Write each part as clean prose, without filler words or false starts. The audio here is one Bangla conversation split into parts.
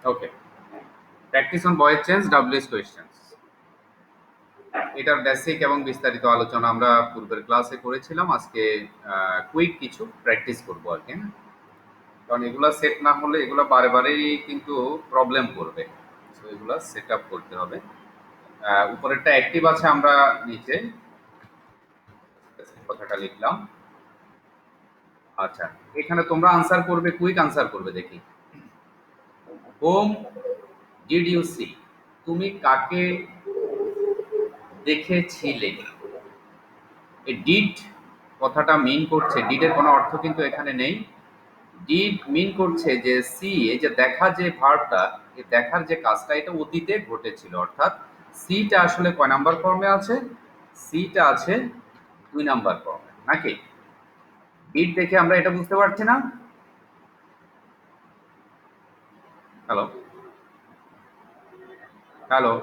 Okay, practice on voice change WS questions. এটার বেসিক এবং বিস্তারিত আলোচনা আমরা পূর্বের ক্লাসে করেছিলাম। আজকে কুইক কিছু প্র্যাকটিস করবো আর কি, কারণ এগুলা সেট না হলে এগুলা বারে বারেই কিন্তু প্রবলেম করবে। তো এগুলা সেট আপ করতে হবে। উপরেরটা অ্যাক্টিভ আছে, আমরা নিচে কথাটা লিখলাম। আচ্ছা, এখানে তোমরা আনসার করবে, কুইক আনসার করবে। দেখি, হোম ডিড ইউ সি, তুমি কাকে দেখেছিলে। এই ডিড কথাটা মিন করছে, ডিডের কোনো অর্থ কিন্তু এখানে নেই। ডিড মিন করছে যে সি, এই যে দেখা, যে ভার্বটা, এই দেখার যে কাজটা, এটা অতীতে ঘটেছিল। অর্থাৎ সিটা আসলে কয় নাম্বার ফর্মে আছে? সিটা আছে 2 নাম্বার ফর্মে, নাকি? ডিড দেখে আমরা এটা বুঝতে পারছি না? হ্যালো হ্যালো,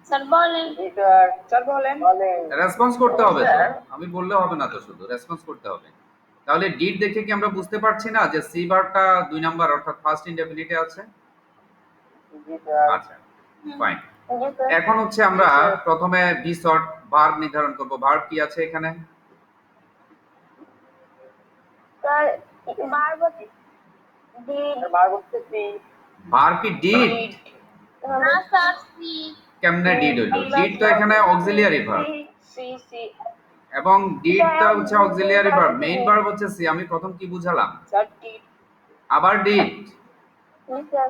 স্যার বলেন। স্যার বলেন। রেসপন্স করতে হবে তো, আমি বললে হবে না তো, শুধু রেসপন্স করতে হবে। তাহলে ডিড দেখে কি আমরা বুঝতে পারছি না যে সি ভার্বটা 2 নাম্বার অর্থাৎ ফার্স্ট ইনডেফিনিটে আছে? আচ্ছা, ফাইন। এখন হচ্ছে আমরা প্রথমে বি শর্ট ভার্ব নির্ধারণ করব। ভার্ব কি আছে এখানে? Sir verb did. ভার্ব কি ডিড? না স্যার সি। কেমনে ডিড হইলো? ডিড তো এখানে অক্সিলিয়ারি ভার্ব, সি সি এবং ডিডটা হচ্ছে অক্সিলিয়ারি ভার্ব, মেইন ভার্ব হচ্ছে সি। আমি প্রথম কি বুঝালাম? Sir did. আবার ডিড। স্যার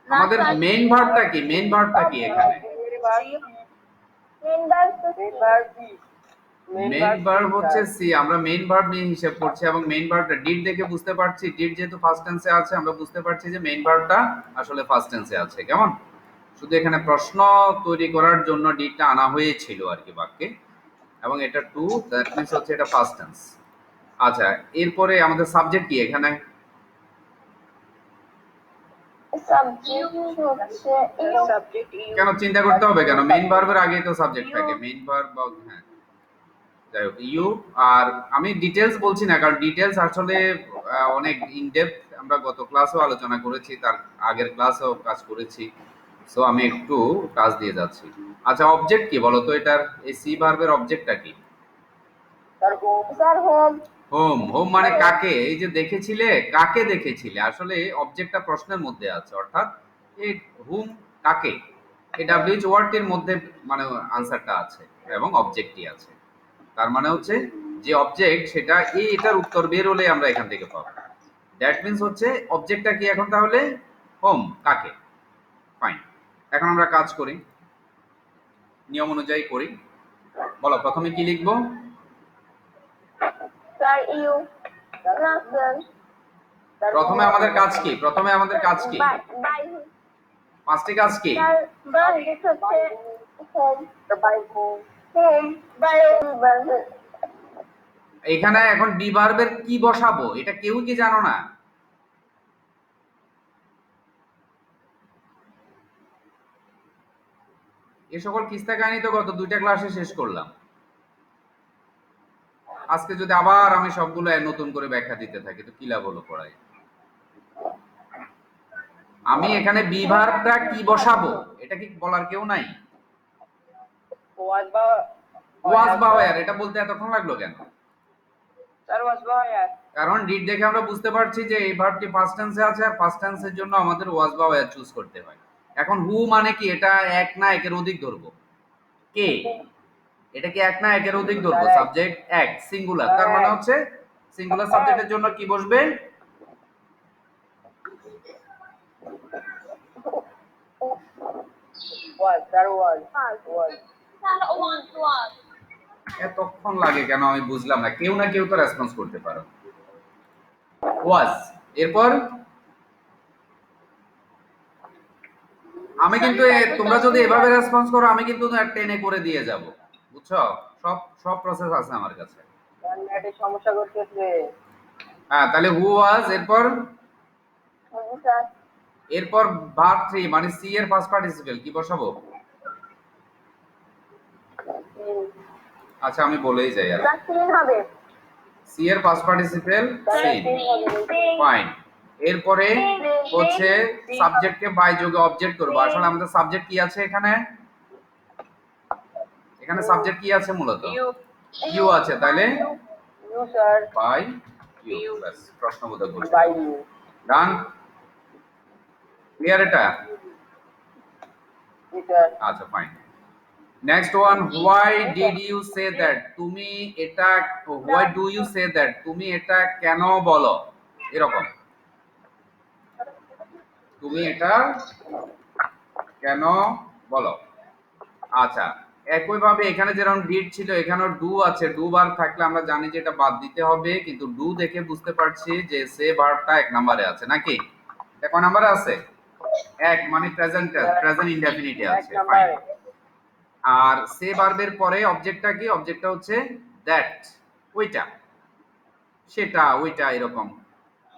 আমাদের মেইন ভার্বটা কি? মেইন ভার্বটা কি এখানে? মেইন ভার্ব তো মেইন ভার্ব হচ্ছে সি। আমরা মেইন ভার্ব নিয়ে হিসাব করছি, এবং মেইন ভার্বটা ডিড দেখে বুঝতে পারছি, ডিড যেহেতু ফার্স্ট টেন্সে আছে, আমরা বুঝতে পারছি যে মেইন ভার্বটা আসলে ফার্স্ট টেন্সে আছে। কেমন? শুধু এখানে প্রশ্ন তৈরি করার জন্য ডিডটা আনা হয়েছিল আর কি বাক্যে, এবং এটা টু, দ্যাট মিন্স হচ্ছে এটা ফার্স্ট টেন্স। আচ্ছা, এরপরে আমাদের সাবজেক্ট কি এখানে? সাবজেক্ট হচ্ছে ইউ। Subject you. কেন চিন্তা করতে হবে কেন? মেইন ভার্বের আগেই তো সাবজেক্ট থাকে। মেইন ভার্ব, হ্যাঁ, যাই হোক, ইউ। আর আমি ডিটেলস বলছি না, কারণ ডিটেলস আসলে অনেক ইনডেপথ, আমরা গত ক্লাসেও আলোচনা করেছি, তার আগের ক্লাসেও কাজ করেছি। সো আমি একটু কাজ দিয়ে যাচ্ছি। আচ্ছা, অবজেক্ট কি বলো তো এটার? এই সি ভার্বের অবজেক্টটা কি? Sir home. Sir home. Home. Home মানে কাকে? এই যে দেখেছিলে, কাকে দেখেছিলে? আসলে অবজেক্টটা প্রশ্নের মধ্যে আছে, অর্থাৎ এই হুম কাকে, এই ডাব্লিউএইচ ওয়ার্ডটির মধ্যে মানে আনসারটা আছে এবং অবজেক্টই আছে। তার মানে হচ্ছে যে অবজেক্ট, সেটা এটার উত্তর বের হলে আমরা এখান থেকে পাবো। দ্যাট মিন্স হচ্ছে অবজেক্টটা কি এখন তাহলে? হোম, কাকে। ফাইন। এখন আমরা কাজ করি, নিয়ম অনুযায়ী করি। বলো, প্রথমে কি লিখবো? Sir you. না স্যার প্রথমে আমাদের কাজ কি? প্রথমে আমাদের কাজ কি? বাই। পাঁচটি কাজ কি? স্যার বাই হচ্ছে home. By home. Home by. এখানে এখন বি ভার্বের কি বসাবো এটা কেউ কি জানো না? এ সকল কিস্তা কাহিনী তো গত 2টা ক্লাসে শেষ করলাম। আজকে যদি আবার আমি সবগুলো নতুন করে ব্যাখ্যা দিতে থাকি তো কি লাভ হলো পড়ায়? আমি এখানে বি ভার্বটা কি বসাবো এটা কি বলার কেউ নাই? ওয়াজ বা ওয়াজ বা ওয়্যার, এটা বলতে এতক্ষণ লাগলো কেন? স্যার ওয়াজ বা ওয়্যার। কারণ ডিড দেখে আমরা বুঝতে পারছি যে এই ভার্বটি ফার্স্ট টেন্সে আছে, আর ফার্স্ট টেন্সের জন্য আমাদের ওয়াজ বা ওয়্যার চুজ করতে হয়। এখন হু মানে কি? এটা এক না একের অধিক ধরবো? কে, এটা কি এক না একের অধিক ধরবো? সাবজেক্ট এক, সিঙ্গুলার, তার মানে হচ্ছে সিঙ্গুলার সাবজেক্টের জন্য কি বসবে? ওয়াজ স্যার ওয়াজ। ওয়াজ স্যার ওয়াজ। এতক্ষণ লাগে কেন আমি বুঝলাম না। কেউ না কেউ তো রেসপন্স করতে পারো। ওয়াজ। এরপর আমি কিন্তু তোমরা যদি এভাবে রেসপন্স করো আমি কিন্তু টেনে করে দিয়ে যাব, বুঝছো? সব সব প্রসেস আছে আমার কাছে। নেটে সমস্যা করতেছে। হ্যাঁ, তাহলে হু ওয়াজ। এরপর স্যার এরপর ভার্ব 3 মানে সি এর ফার্স্ট পার্টিসিপেল কি বসাবো? আচ্ছা, আমি বলেই যাই আর। সিন হবে। সি এর ফার্স্ট পার্টিসিপেল সিন। ফাইন। এরপরে হচ্ছে সাবজেক্টকে বাই যোগে অবজেক্ট করব। আসলে আমাদের সাবজেক্ট কি আছে এখানে? এখানে সাবজেক্ট কি আছে মূলত? ইউ ইউ আছে, তাইলে ইউ স্যার বাই ইউ। ব্যাস, প্রশ্নবোধক বসে বাই ইউ ডান। ক্লিয়ার এটা? জি স্যার আচ্ছা, fine. Next one, why did you say that? তুমি এটা, why do you say that? তুমি এটা কেন বলো? এরকম, তুমি এটা কেন বলো? আচ্ছা, একইভাবে এখানে যেরকম ডিড ছিল, এখানেও ডু আছে। ডু ভার্ব থাকলে আমরা জানি যে এটা বাদ দিতে হবে, কিন্তু ডু দেখে বুঝতে পারছি যে সে ভার্বটা 1 নম্বরে আছে নাকি? এটা কোন নম্বরে আছে? 1, মানে প্রেজেন্ট ইনডেফিনিটে এক আছে। Number fine. আর সে ভার্বের পরে অবজেক্টটা কি? অবজেক্টটা হচ্ছে দ্যাট, ওইটা, সেটা, ওইটা, এরকম।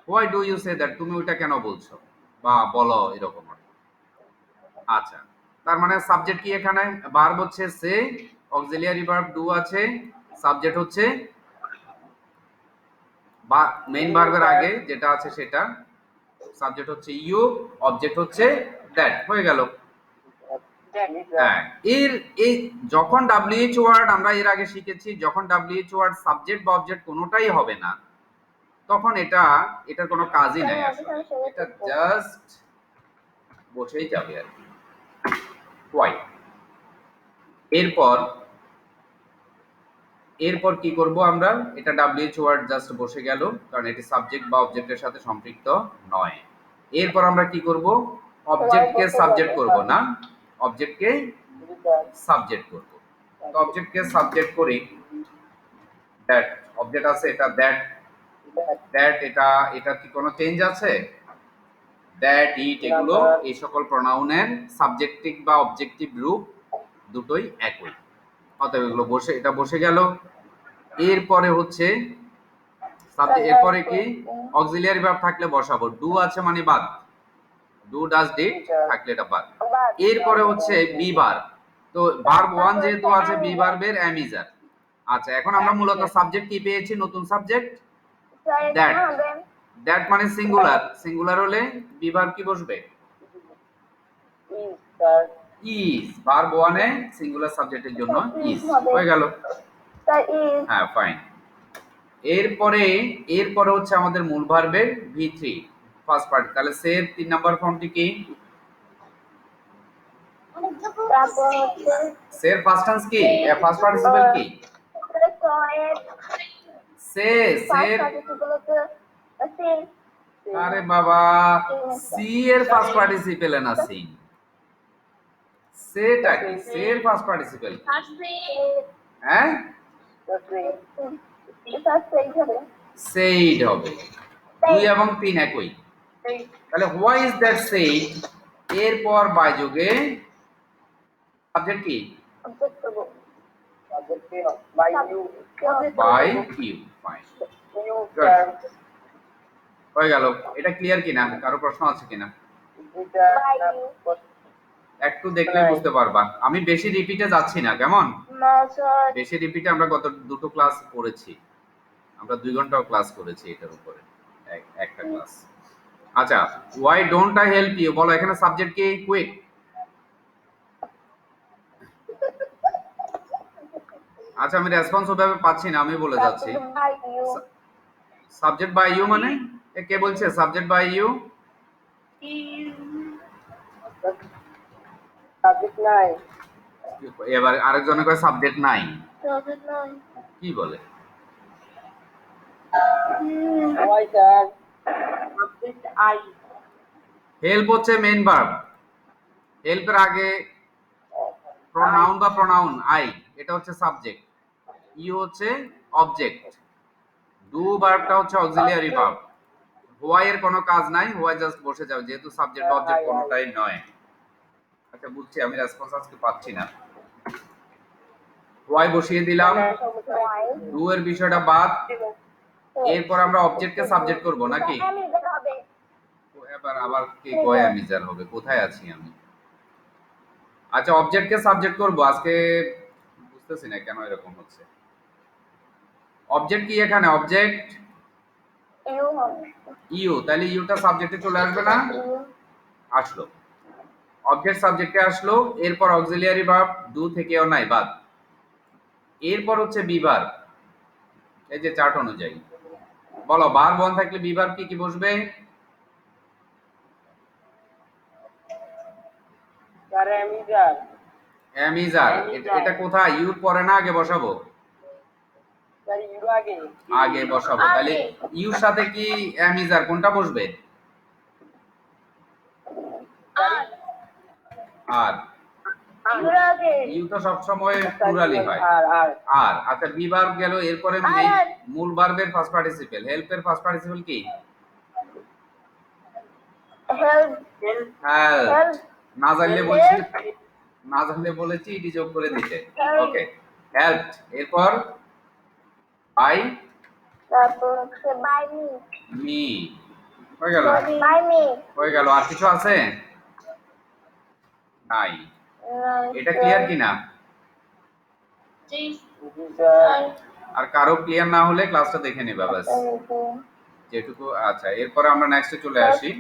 Why do you say that? তুমি ওইটা কেন বলছো বা বলো, এরকম। আচ্ছা, তার মানে সাবজেক্ট কি এখানে? ভার্ব হচ্ছে সে, অক্সিলিয়ারি ভার্ব ডু আছে, সাবজেক্ট হচ্ছে বা মেইন ভার্বের আগে যেটা আছে সেটা, সাবজেক্ট হচ্ছে ইউ, অবজেক্ট হচ্ছে দ্যাট। হয়ে গেল। হ্যাঁ, এর এই যখন ডাব্লিউএইচ ওয়ার্ড আমরা এর আগে শিখেছি, যখন ডাব্লিউএইচ ওয়ার্ড সাবজেক্ট বা অবজেক্ট কোনোটাই হবে না, তখন এটার কোনো কাজই নাই আসলে, এটা জাস্ট বসেই যাবে আর কি। হোয়াই। এরপর কি করব আমরা? এটা ডাব্লিউএইচ ওয়ার্ড জাস্ট বসে গেল, কারণ এটি সাবজেক্ট বা অবজেক্টের সাথে সম্পৃক্ত নয়। এরপর আমরা কি করব? অবজেক্টকে সাবজেক্ট করব না, অবজেক্টকে সাবজেক্ট করব। তো অবজেক্টকে সাবজেক্ট করি, দ্যাট অবজেক্ট আছে, এটা দ্যাট, এটা কি কোনো চেঞ্জ আছে? দ্যাট, ইট, এগুলো এই সকল প্রোনাউনের সাবজেক্টিভ বা অবজেক্টিভ রূপ দুটোই একই, অতএব এগুলো বসে, এটা বসে গেল। এরপরে হচ্ছে সাবজেক্ট, এরপরে কি? অক্সিলিয়ারি ভার্ব থাকলে বসাবো। ডু আছে মানে বাদ, ডু ডাজ ডিড থাকলে এটা বাদ। এরপরে হচ্ছে বি ভার্ব। তো ভার্ব 1 যেহেতু আছে, বি ভার্বের এম ইজ আর। আচ্ছা, এখন আমরা মূলত সাবজেক্ট কি পেয়েছি? নতুন সাবজেক্ট দ্যাট। দ্যাট মানে সিঙ্গুলার, সিঙ্গুলার হলে বি ভার্ব কি বসবে? Is sir is. Verb 1 a singular সাবজেক্টের জন্য ইজ। হয়ে গেল। হ্যাঁ, ফাইন। এরপরে হচ্ছে আমাদের মূল ভার্বের V3 ফার্স্ট পার্ট। তাহলে সে 3 নাম্বার ফর্মটি কি? সের ফার্স্ট টেন্স কি? ফার্স্ট পার্টিসিপল কি? সে, সের, আরে বাবা, সি এর ফার্স্ট পার্টিসিপল না সিং। সেটা কি? সের ফার্স্ট পার্টিসিপল কি? হ্যাঁ, সেইড হবে। 2 এবং 3 একই। তাহলে হোয়াই ইজ দ্যাট সেইড, এরপর বাই যোগে সাবজেক্ট কি? By you by you. Fine, you good, sir হয়ে গেল। এটা ক্লিয়ার কিনা? কারো প্রশ্ন আছে কিনা? একটু দেখলে বুঝতে পারবা। আমি বেশি রিপিটে যাচ্ছি না, কেমন? বেশি রিপিটে আমরা গত দুটো ক্লাস করেছি, আমরা 2 ঘন্টাও ক্লাস করেছি এটার উপরে, একটা ক্লাস। আচ্ছা, why don't I help you? বলো এখানে সাবজেক্ট কি? কুইক। আচ্ছা, আমি রেসপন্স ওভাবে পাচ্ছি না, আমি বলে যাচ্ছি। সাবজেক্ট বাই ইউ মানে কে বলছে সাবজেক্ট বাই ইউ? সাবজেক্ট নাই এবার আরেকজনের কয় সাবজেক্ট নাই, কি বলে? ওয়াই স্যার হেল্প হচ্ছে মেইন ভার্ব, হেল্পের আগে প্রোনাউন বা প্রোনাউন আই, এটা হচ্ছে সাবজেক্ট, ইউ হচ্ছে অবজেক্ট, ডু ভার্বটা হচ্ছে অক্সিলিয়ারি ভার্ব। হোয়াই এর কোনো কাজ নাই, হোয়াই জাস্ট বসে যাবে, যেহেতু সাবজেক্ট বা অবজেক্ট কোনোটাই নয়। আচ্ছা, বুঝছি, আমি রেসপন্স আজকে পাচ্ছি না। হোয়াই বসিয়ে দিলাম, ডু এর বিষয়টা বাদ। এরপর আমরা অবজেক্টকে সাবজেক্ট করব নাকি? এবার আবার কে কয় অ্যামিজার হবে? কোথায় আছি আমি? আচ্ছা, অবজেক্টকে সাবজেক্ট করব আজকে, বুঝতেছি না কেন এরকম হচ্ছে। অবজেক্ট কি এখানে? অবজেক্ট You হবে ইউ, তাহলে ইউটা সাবজেক্টে চলে আসবে না? you আসলো। অবজেক্ট সাবজেক্টে আসলো, এরপর অক্সিলিয়ারি ভার্ব ডু থেকেও নাই, বাদ। এরপর হচ্ছে বি ভার্ব। এই যে চার্ট অনুযায়ী বলো, ভার্ব ওয়ান থাকলে বি ভার্ব কি কি বসবে? Sir am is are. এম ইজ আর। এটা কোথায়? ইউর পরে না আগে বসাবো? স্যার ইউর আগে। আগে বসাবো। তাহলে ইউর সাথে কি এম ইজ আর কোনটা বসবে? আর আর। ইউর আগে ইউ তো সবসময় প্লুরালই হয়। আর আর আর আচ্ছা, বি ভার্ব গেল, এরপরে আর। মূল ভার্বের ফার্স্ট পার্টিসিপল, হেল্পের ফার্স্ট পার্টিসিপল কি? help হ্যাঁ, help না জানলে বলছি, না জানলে বলেছি ইডি যোগ করে দিতে। ওকে, হেল্প। এরপর বাই তারপর হচ্ছে বাই মি মি। হয়ে গেল? বাই মি হয়ে গেল। আর কিছু আছে? নাই। এটা ক্লিয়ার কিনা? জি স্যার। আর কারো ক্লিয়ার না হলে ক্লাসটা দেখে নেবা ব্যাস, যেটুকু। আচ্ছা, এরপরে আমরা নেক্সটে চলে আসি।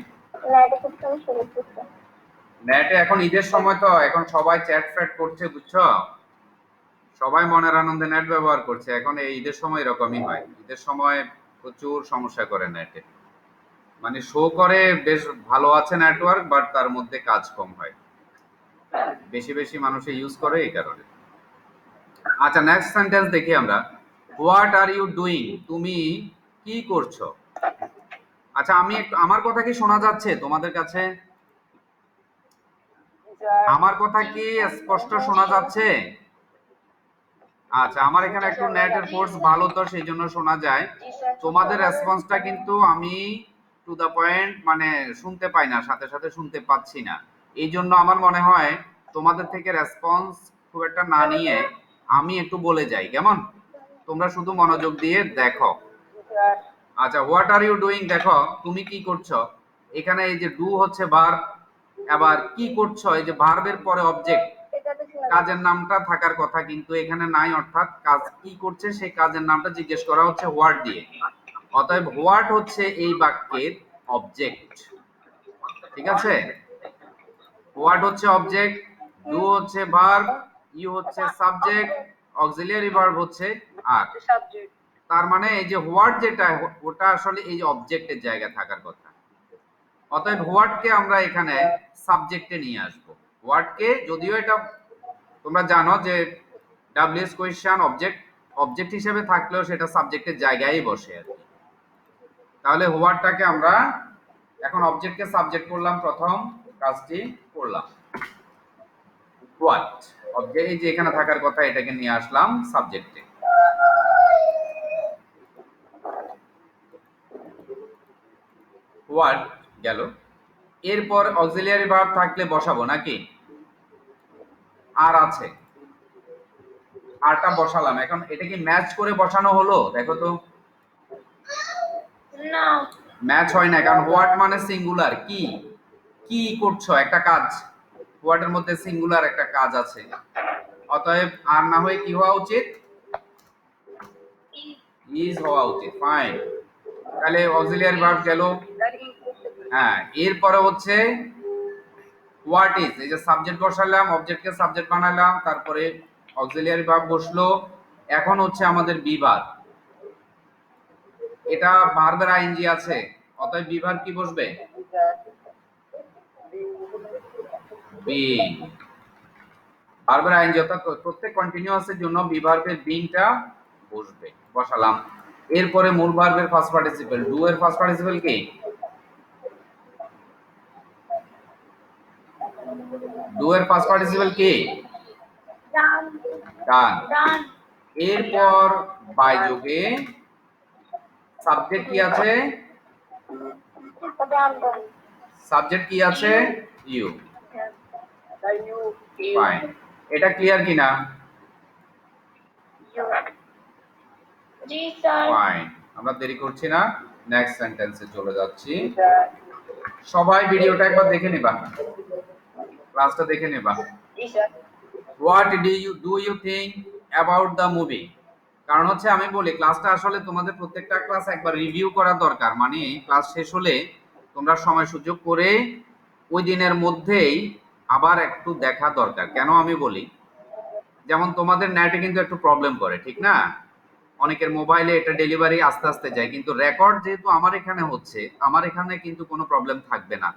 নেটে এখন ঈদের সময় তো এখন সবাই চ্যাট ফ্যাট করছে, বুঝছো? সবাই মনের আনন্দে নেট ব্যবহার করছে। এখন এই ঈদের সময় এরকমই হয়, ঈদের সময় প্রচুর সমস্যা করে নেটে। মানে শো করে বেশ ভালো আছে নেটওয়ার্ক, বাট তার মধ্যে কাজ কম হয়, বেশি বেশি মানুষে ইউজ করে এই কারণে। আচ্ছা, নেক্সট সেন্টেন্স দেখি আমরা। What are you doing? তুমি কি করছো? আচ্ছা, আমি একটু, আমার কথা কি শোনা যাচ্ছে তোমাদের কাছে? আমার কথা কি স্পষ্ট শোনা যাচ্ছে? আচ্ছা, আমার এখানে একটু নেটের ফোর্স ভালো, তো সেই জন্য শোনা যায়। তোমাদের রেসপন্সটা কিন্তু আমি টু দা পয়েন্ট মানে শুনতে পাই না, সাথে সাথে শুনতে পাচ্ছি না। এই জন্য আমার মনে হয় তোমাদের থেকে রেসপন্স খুব একটা না নিয়ে আমি একটু বলে যাই, কেমন? তোমরা শুধু মনোযোগ দিয়ে দেখো। আচ্ছা, হোয়াট আর ইউ ডুইং, দেখো তুমি কি করছো। এখানে এই যে ডু হচ্ছে ভার্ব, আবার কি করছো এই যে ভার্বের পরে অবজেক্ট, কাজের নামটা থাকার কথা কিন্তু এখানে নাই, অর্থাৎ কাজ কি করছে সেই কাজের নামটা জিজ্ঞেস করা হচ্ছে হোয়াট দিয়ে। অতএব হোয়াট হচ্ছে এই বাক্যের অবজেক্ট, ঠিক আছে? হোয়াট হচ্ছে অবজেক্ট, ডু হচ্ছে ভার্ব, ইউ হচ্ছে সাবজেক্ট, অক্সিলিয়ারি ভার্ব হচ্ছে আর। সাবজেক্ট। তার মানে এই যে হোয়াট যেটা, ওটা আসলে এই যে অবজেক্টের জায়গায় থাকার কথা। অতএব হোয়াটকে আমরা এখানে সাবজেক্টে নিয়ে আসবো। হোয়াটকে, যদিও এটা তোমরা জানো যে ডাব্লিউএস কোয়েশ্চেন অবজেক্ট হিসেবে থাকলেও সেটা সাবজেক্টের জায়গায় বসে আর কি। তাহলে হোয়াটটাকে আমরা এখন অবজেক্টকে সাবজেক্ট করলাম, প্রথম কাজটি করলাম। হোয়াট অবজেক্ট, এই যে এখানে থাকার কথা, এটাকে নিয়ে আসলাম সাবজেক্টে। হোয়াট গেল, এরপর অক্সিলিয়ারি ভার্ব থাকলে বসাবো নাকি? আর আছে, আরটা বসালাম। এখন এটা কি ম্যাচ করে বসানো হলো? দেখো তো, না ম্যাচ হয় না, কারণ হোয়াট মানে সিঙ্গুলার। কি কি করছো, একটা কাজ। হোয়াটের মধ্যে সিঙ্গুলার একটা কাজ আছে, অতএব আর না হয়ে কি হওয়া উচিত? ইজ হওয়া উচিত। ফাইন, তাহলে অক্সিলিয়ারি ভার্ব গেল। হ্যাঁ, এরপরে হচ্ছে হোয়াট ইজ, এই যে সাবজেক্ট বসালাম, অবজেক্টকে সাবজেক্ট বানালাম, তারপরে অক্সিলিয়ারি ভার্ব বসলো। এখন হচ্ছে আমাদের বি ভার্ব, এটা ভার্বের আইএনজি আছে, অতএব বি ভার্ব কি বসবে? বি। ভার্বের আইএনজি অর্থাৎ প্রত্যেক কন্টিনিউয়াসের জন্য বি ভার্বের বিংটা বসবে, বসালাম। এরপরে মূল ভার্বের ফার্স্ট পার্টিসিপল, ডু এর ফার্স্ট পার্টিসিপল কি? ডু এর ফার্স্ট পার্টিসিপল কি? ডান ডান। ডান এরপর বাই যোগে সাবজেক্ট কি আছে? ডান সাবজেক্ট কি আছে? ইউ। ইউ ফাইন, এটা ক্লিয়ার কিনা? জি স্যার ফাইন, আমরা দেরি করছি না, নেক্সট সেন্টেন্সে চলে যাচ্ছি। স্যার। সবাই ভিডিওটা একবার দেখে নেবা, ক্লাসটা দেখে নেবা। জি sir. What do you think about the movie? কারণ হচ্ছে আমি বলি ক্লাসটা আসলে তোমাদের প্রত্যেকটা ক্লাস একবার রিভিউ করা দরকার, মানে ক্লাস শেষ হলে তোমরা সময় সুযোগ করে ওই দিনের মধ্যেই আবার একটু দেখা দরকার। কেন আমি বলি, যেমন তোমাদের নেটে কিন্তু একটু প্রবলেম করে, ঠিক না? অনেকের মোবাইলে এটা ডেলিভারি আস্তে আস্তে যায়, কিন্তু রেকর্ড যেহেতু আমার এখানে হচ্ছে, আমার এখানে কিন্তু কোনো প্রবলেম থাকবে না।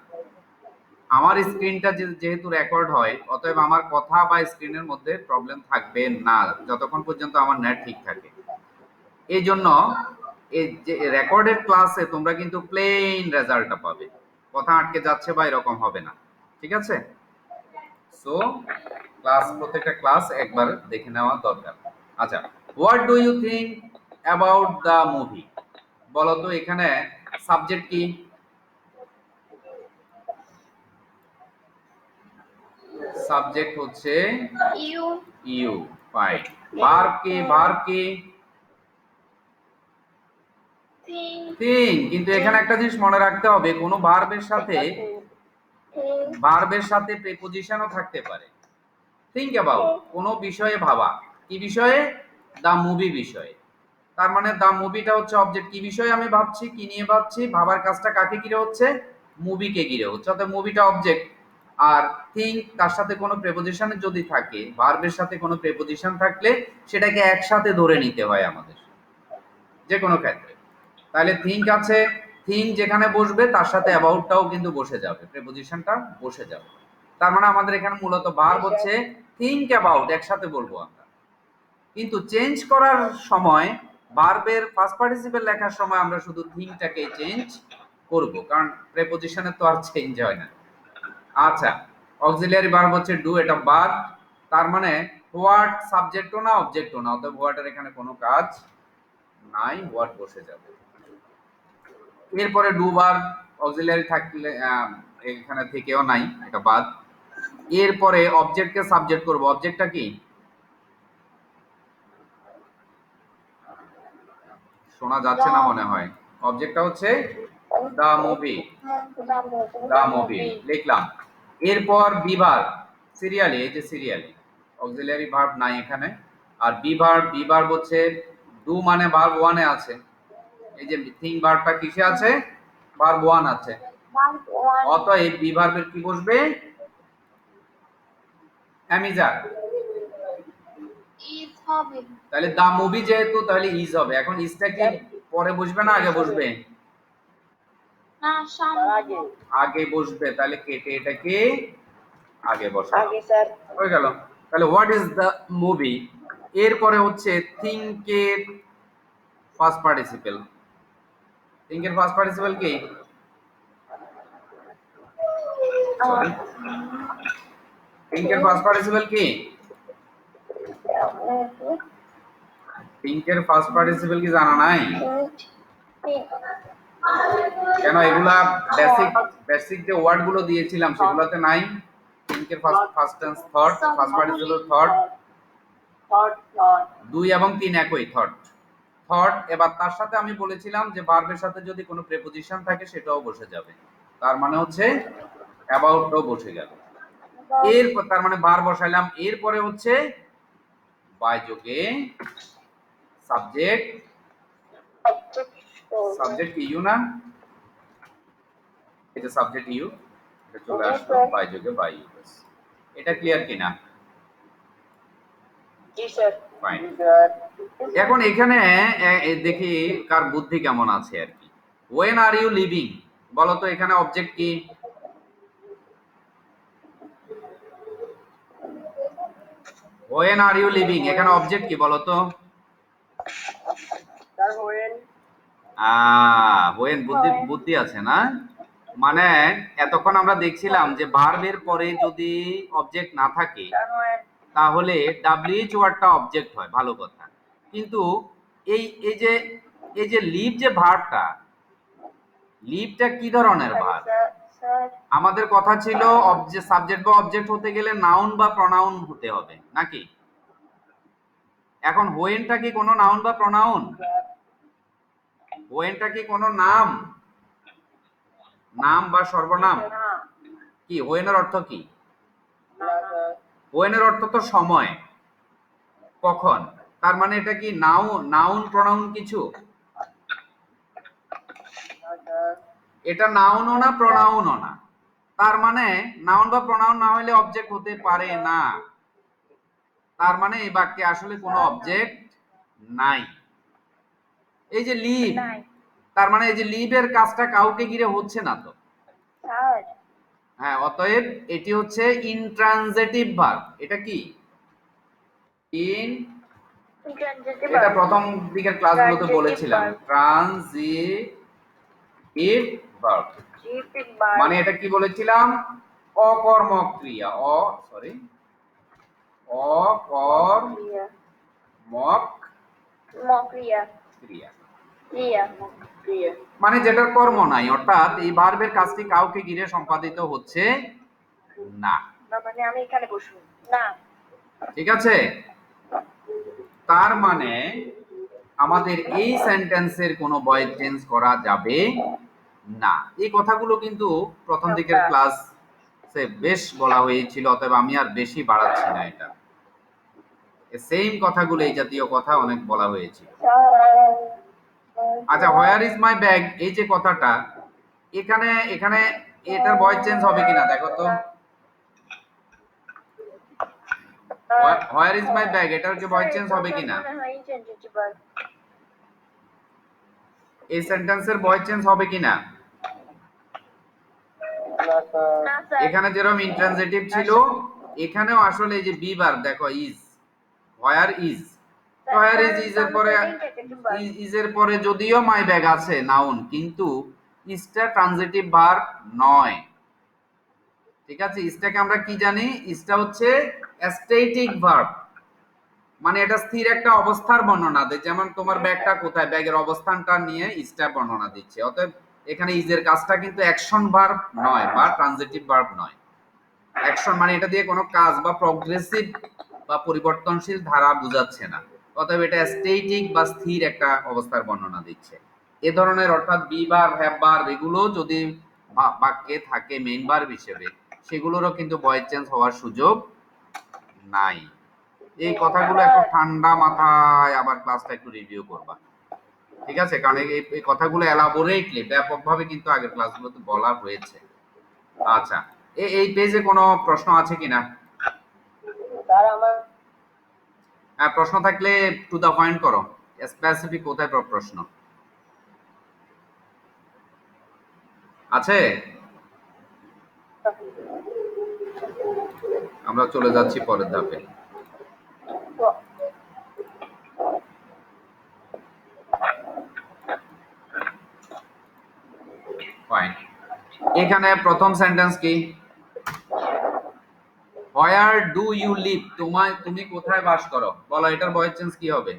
আমার স্ক্রিনটা যেহেতু রেকর্ড হয়, অতএব আমার কথা বা স্ক্রিনের মধ্যে প্রবলেম থাকবে না যতক্ষণ পর্যন্ত আমার নেট ঠিক থাকে। এই জন্য এই যে রেকর্ডেড ক্লাসে তোমরা কিন্তু প্লেন রেজাল্টটা পাবে, কথা আটকে যাচ্ছে বা এরকম হবে না, ঠিক আছে? সো প্রত্যেকটা ক্লাস একবার দেখে নেওয়া দরকার। আচ্ছা, what do you think about the movie? বলো তো এখানে সাবজেক্ট কি? সাবজেক্ট হচ্ছে ইউ ইউ, ফাইন। ভার্ব কি? ভার্ব কি? Think think. কিন্তু এখানে একটা জিনিস মনে রাখতে হবে, কোনো ভার্বের সাথে প্রিপোজিশনও থাকতে পারে। থিঙ্ক অ্যাবাউট কোনো বিষয়ে ভাবা, কি বিষয়ে? দা মুভি বিষয়ে। তার মানে দা মুভিটা হচ্ছে অবজেক্ট, কি বিষয়ে আমি ভাবছি, কি নিয়ে ভাবছি, ভাবার কাজটা কাকে ঘিরে হচ্ছে? মুভিকে ঘিরে হচ্ছে, অর্থাৎ মুভিটা অবজেক্ট। আর থিঙ্ক তার সাথে কোনো প্রেপোজিশন যদি থাকে, ভার্বের সাথে কোনো প্রেপোজিশন থাকলে সেটাকে একসাথে ধরে নিতে হয় আমাদের যে কোনো ক্ষেত্রে। তাহলে থিঙ্ক আছে, থিঙ্ক যেখানে বসবে তার সাথে অ্যাবাউটটাও কিন্তু বসে যাবে, প্রেপোজিশনটা বসে যাবে। তার মানে আমাদের এখানে মূলত ভার্ব হচ্ছে থিঙ্ক অ্যাবাউট, একসাথে বলবো আমরা। কিন্তু চেঞ্জ করার সময় ভার্বের ফার্স্ট পার্টিসিপল লেখার সময় আমরা শুধু থিংটাকে চেঞ্জ করব, কারণ প্রেপোজিশনে তো আর চেঞ্জ হয় না। আচ্ছা, অক্সিলিয়ারি ভার্ব হচ্ছে ডু, এটা ভার্ব। তার মানে হোয়াট সাবজেক্টও না অবজেক্টও না, অতএব হোয়াটের এখানে কোনো কাজ নাই, হোয়াট বসে যাবে। এরপরে ডু ভার্ব, অক্সিলিয়ারি থাকলে এখানে থেকেও নাই, এটা বাদ। এরপরে অবজেক্টকে সাবজেক্ট করব, অবজেক্টটা কি? শোনা যাচ্ছে না মনে হয়। অবজেক্টটা হচ্ছে দা মুভি, দা মুভি লিখলাম। এরপর বিভার, সিরিয়ালি, এই যে সিরিয়ালি, অক্সিলিয়ারি ভার্ব নাই এখানে। আর বি ভার্ব হচ্ছে ডু মানে ভার্ব ওয়ানে আছে, এই যে থিং ভার্বটা কিসে আছে? ভার্ব ওয়ান আছে। অতএব বি ভার্বের কি বসবে? অ্যামিজার। ইজ হবে তাহলে দা মুভি যেহেতু, তাহলে ইজ হবে। এখন ইজটা কি পরে বসবে না আগে বসবে? না তার সামনে আগে আগে বসবে, তাহলে কেটে এটাকে আগে বসালাম, আগে স্যার হয়ে গেল। তাহলে হোয়াট ইজ দ্য মুভি। এরপরে হচ্ছে থিঙ্কের ফার্স্ট পার্টিসিপল। থিঙ্কের ফার্স্ট পার্টিসিপল কি? সরি, থিঙ্কের ফার্স্ট পার্টিসিপল কি? থিঙ্কের ফার্স্ট পার্টিসিপল কি জানা নাই? কেন এগুলা বেসিক যে ওয়ার্ড গুলো দিয়েছিলাম সেগুলোতে নাই? থিঙ্কের first tense thought, first participle thought, thought thought 2 এবং 3 একই, থট থট। এবার তার সাথে আমি বলেছিলাম যে ভার্বের সাথে যদি কোনো প্রিপোজিশন থাকে সেটাও বসে যাবে, তার মানে হচ্ছে অ্যাবাউটটাও বসে গেল। এরপর তার মানে ভার্ব বসাইলাম। এরপরে হচ্ছে বাই যোগে সাবজেক্ট, সাবজেক্ট ইউ না, এটা সাবজেক্ট ইউ, এটা চলে আসলো বাই যোগে বাই ইউ। এটা ক্লিয়ার কিনা? জি স্যার ফাইন। স্যার এখন এখানে দেখি কার বুদ্ধি কেমন আছে আর কি। ওয়েন আর ইউ লিভিং, বলো তো এখানে অবজেক্ট কি? ওয়েন আর ইউ লিভিং, এখানে অবজেক্ট কি বলো তো? স্যার হোয়েন ওয়েন, বুদ্ধি বুদ্ধি আছে না? মানে এতক্ষণ আমরা দেখছিলাম যে ভার্বের পরে যদি অবজেক্ট না থাকে স্যার হোয়েন তাহলে ডাব্লিউএইচ ওয়ার্ডটা অবজেক্ট হয়, ভালো কথা। কিন্তু এই এই যে এই যে লিভ যে ভার্বটা, লিভটা কি ধরনের ভার্ব? স্যার আমাদের কথা ছিল অবজেক্ট, সাবজেক্ট বা অবজেক্ট হতে গেলে নাউন বা প্রনাউন হতে হবে নাকি? এখন হোয়েনটা কি কোনো নাউন বা প্রনাউন? হোয়েনটা কি কোনো নাম, নাম বা সর্বনাম? কি হোয়েনের অর্থ কি? হোয়েনের অর্থ তো সময়, কখন। তার মানে এটা কি নাউন প্রোনাউন কিছু? এটা নাউনও না প্রোনাউনও না, তার মানে নাউন বা প্রোনাউন না হলে অবজেক্ট হতে পারে না। তার মানে এই বাক্যে আসলে কোনো অবজেক্ট নাই। এই যে লিভ, নাই তার মানে এই যে লিভের কাজটা কাউকে ঘিরে হচ্ছে না তো। স্যার। হ্যাঁ, অতএব এটি হচ্ছে ইনট্রানজিটিভ ভার্ব। এটা কি? ইন্ট্রানজিটিভ এটা ভার্ব। প্রথম দিকের ক্লাসগুলোতে Transitive বলেছিলাম, verb. Transitive verb. Transitive verb. মানে এটা কি বলেছিলাম? অকর্মক ক্রিয়া। ক্রিয়া। অকর্মক ক্রিয়া। ক্রিয়া। ক্রিয়া। ক্রিয়া। মানে যেটার কর্ম নাই, অর্থাৎ এই ভার্বের কাজটি কাউকে ঘিরে সম্পাদিত হচ্ছে না। না মানে আমি এখানে বসবো না। ঠিক আছে, তার মানে আমাদের এই সেন্টেন্সের কোনো ভয়েস চেঞ্জ করা যাবে না। এই কথাগুলো কিন্তু প্রথম দিকের ক্লাস বেশ বলা হয়েছিল, অতএব আমি আর বেশি বাড়াচ্ছি না। এটা সেম কথাগুলো, এই জাতীয় কথা অনেক বলা হয়েছিল। আচ্ছা, হোয়ার ইজ মাই ব্যাগ, এই যে কথাটা, এখানে এখানে এটার ভয়েস চেঞ্জ হবে কিনা দেখো তো। হোয়ার ইজ মাই ব্যাগ, এটার কি ভয়েস চেঞ্জ হবে কিনা? মনে হয় ইন্ট্রানজিটিভ ভার্ব। এই সেন্টেন্সের ভয়েস চেঞ্জ হবে কিনা? না স্যার। এখানে যেরকম ইন্ট্রানজিটিভ ছিল, এখানেও আসলে এই যে বি ভার্ব দেখো, is, where is, where is is এর পরে যদিও মাই ব্যাগ আছে নাউন, কিন্তু ইজটা ট্রানজিটিভ ভার্ব নয়। ঠিক আছে, ইজটাকে আমরা কি জানি? ইজটা হচ্ছে স্ট্যাটিক ভার্ব, মানে এটা স্থির একটা অবস্থার বর্ণনা দেয়। যেমন তোমার ব্যাগটা কোথায়, ব্যাগের অবস্থানটা নিয়ে ইজটা বর্ণনা দিচ্ছে। অতএব এখানে ইজের কাজটা কিন্তু অ্যাকশন ভার্ব নয় বা ট্রানজিটিভ ভার্ব নয়। অ্যাকশন মানে এটা দিয়ে কোনো কাজ বা প্রগ্রেসিভ বা পরিবর্তনশীল ধারা বোঝাচ্ছে না। অতএব এটা স্ট্যাটিক বা স্থির একটা অবস্থার বর্ণনা দিচ্ছে। এ ধরনের, অর্থাৎ বি ভার্ব, হ্যাভ ভার্ব এগুলো যদি বাক্যে থাকে মেইন ভার্ব হিসেবে, সেগুলোরও কিন্তু ভয়েস চেঞ্জ হওয়ার সুযোগ নাই। এই কথাগুলো একটু ঠান্ডা মাথায় আবার ক্লাসটা একটু রিভিউ করবা, ঠিক আছে? কারণ এই কথাগুলো এলাবোরেটলি ব্যাপকভাবে কিন্তু আগের ক্লাসগুলোতে বলা হয়েছে। আচ্ছা, এই পেজে কোনো প্রশ্ন আছে কিনা? স্যার আমার হ্যাঁ, প্রশ্ন থাকলে টু দা পয়েন্ট করো। স্পেসিফিক কোথায় প্রশ্ন আছে? আমরা চলে যাচ্ছি পরের ধাপে। ফাইন, এখানে প্রথম সেন্টেন্স কি? হোয়ার ডু ইউ লিভ, তুমি কোথায় বাস করো? বলো, এটার ভয়েস চেঞ্জ কি হবে?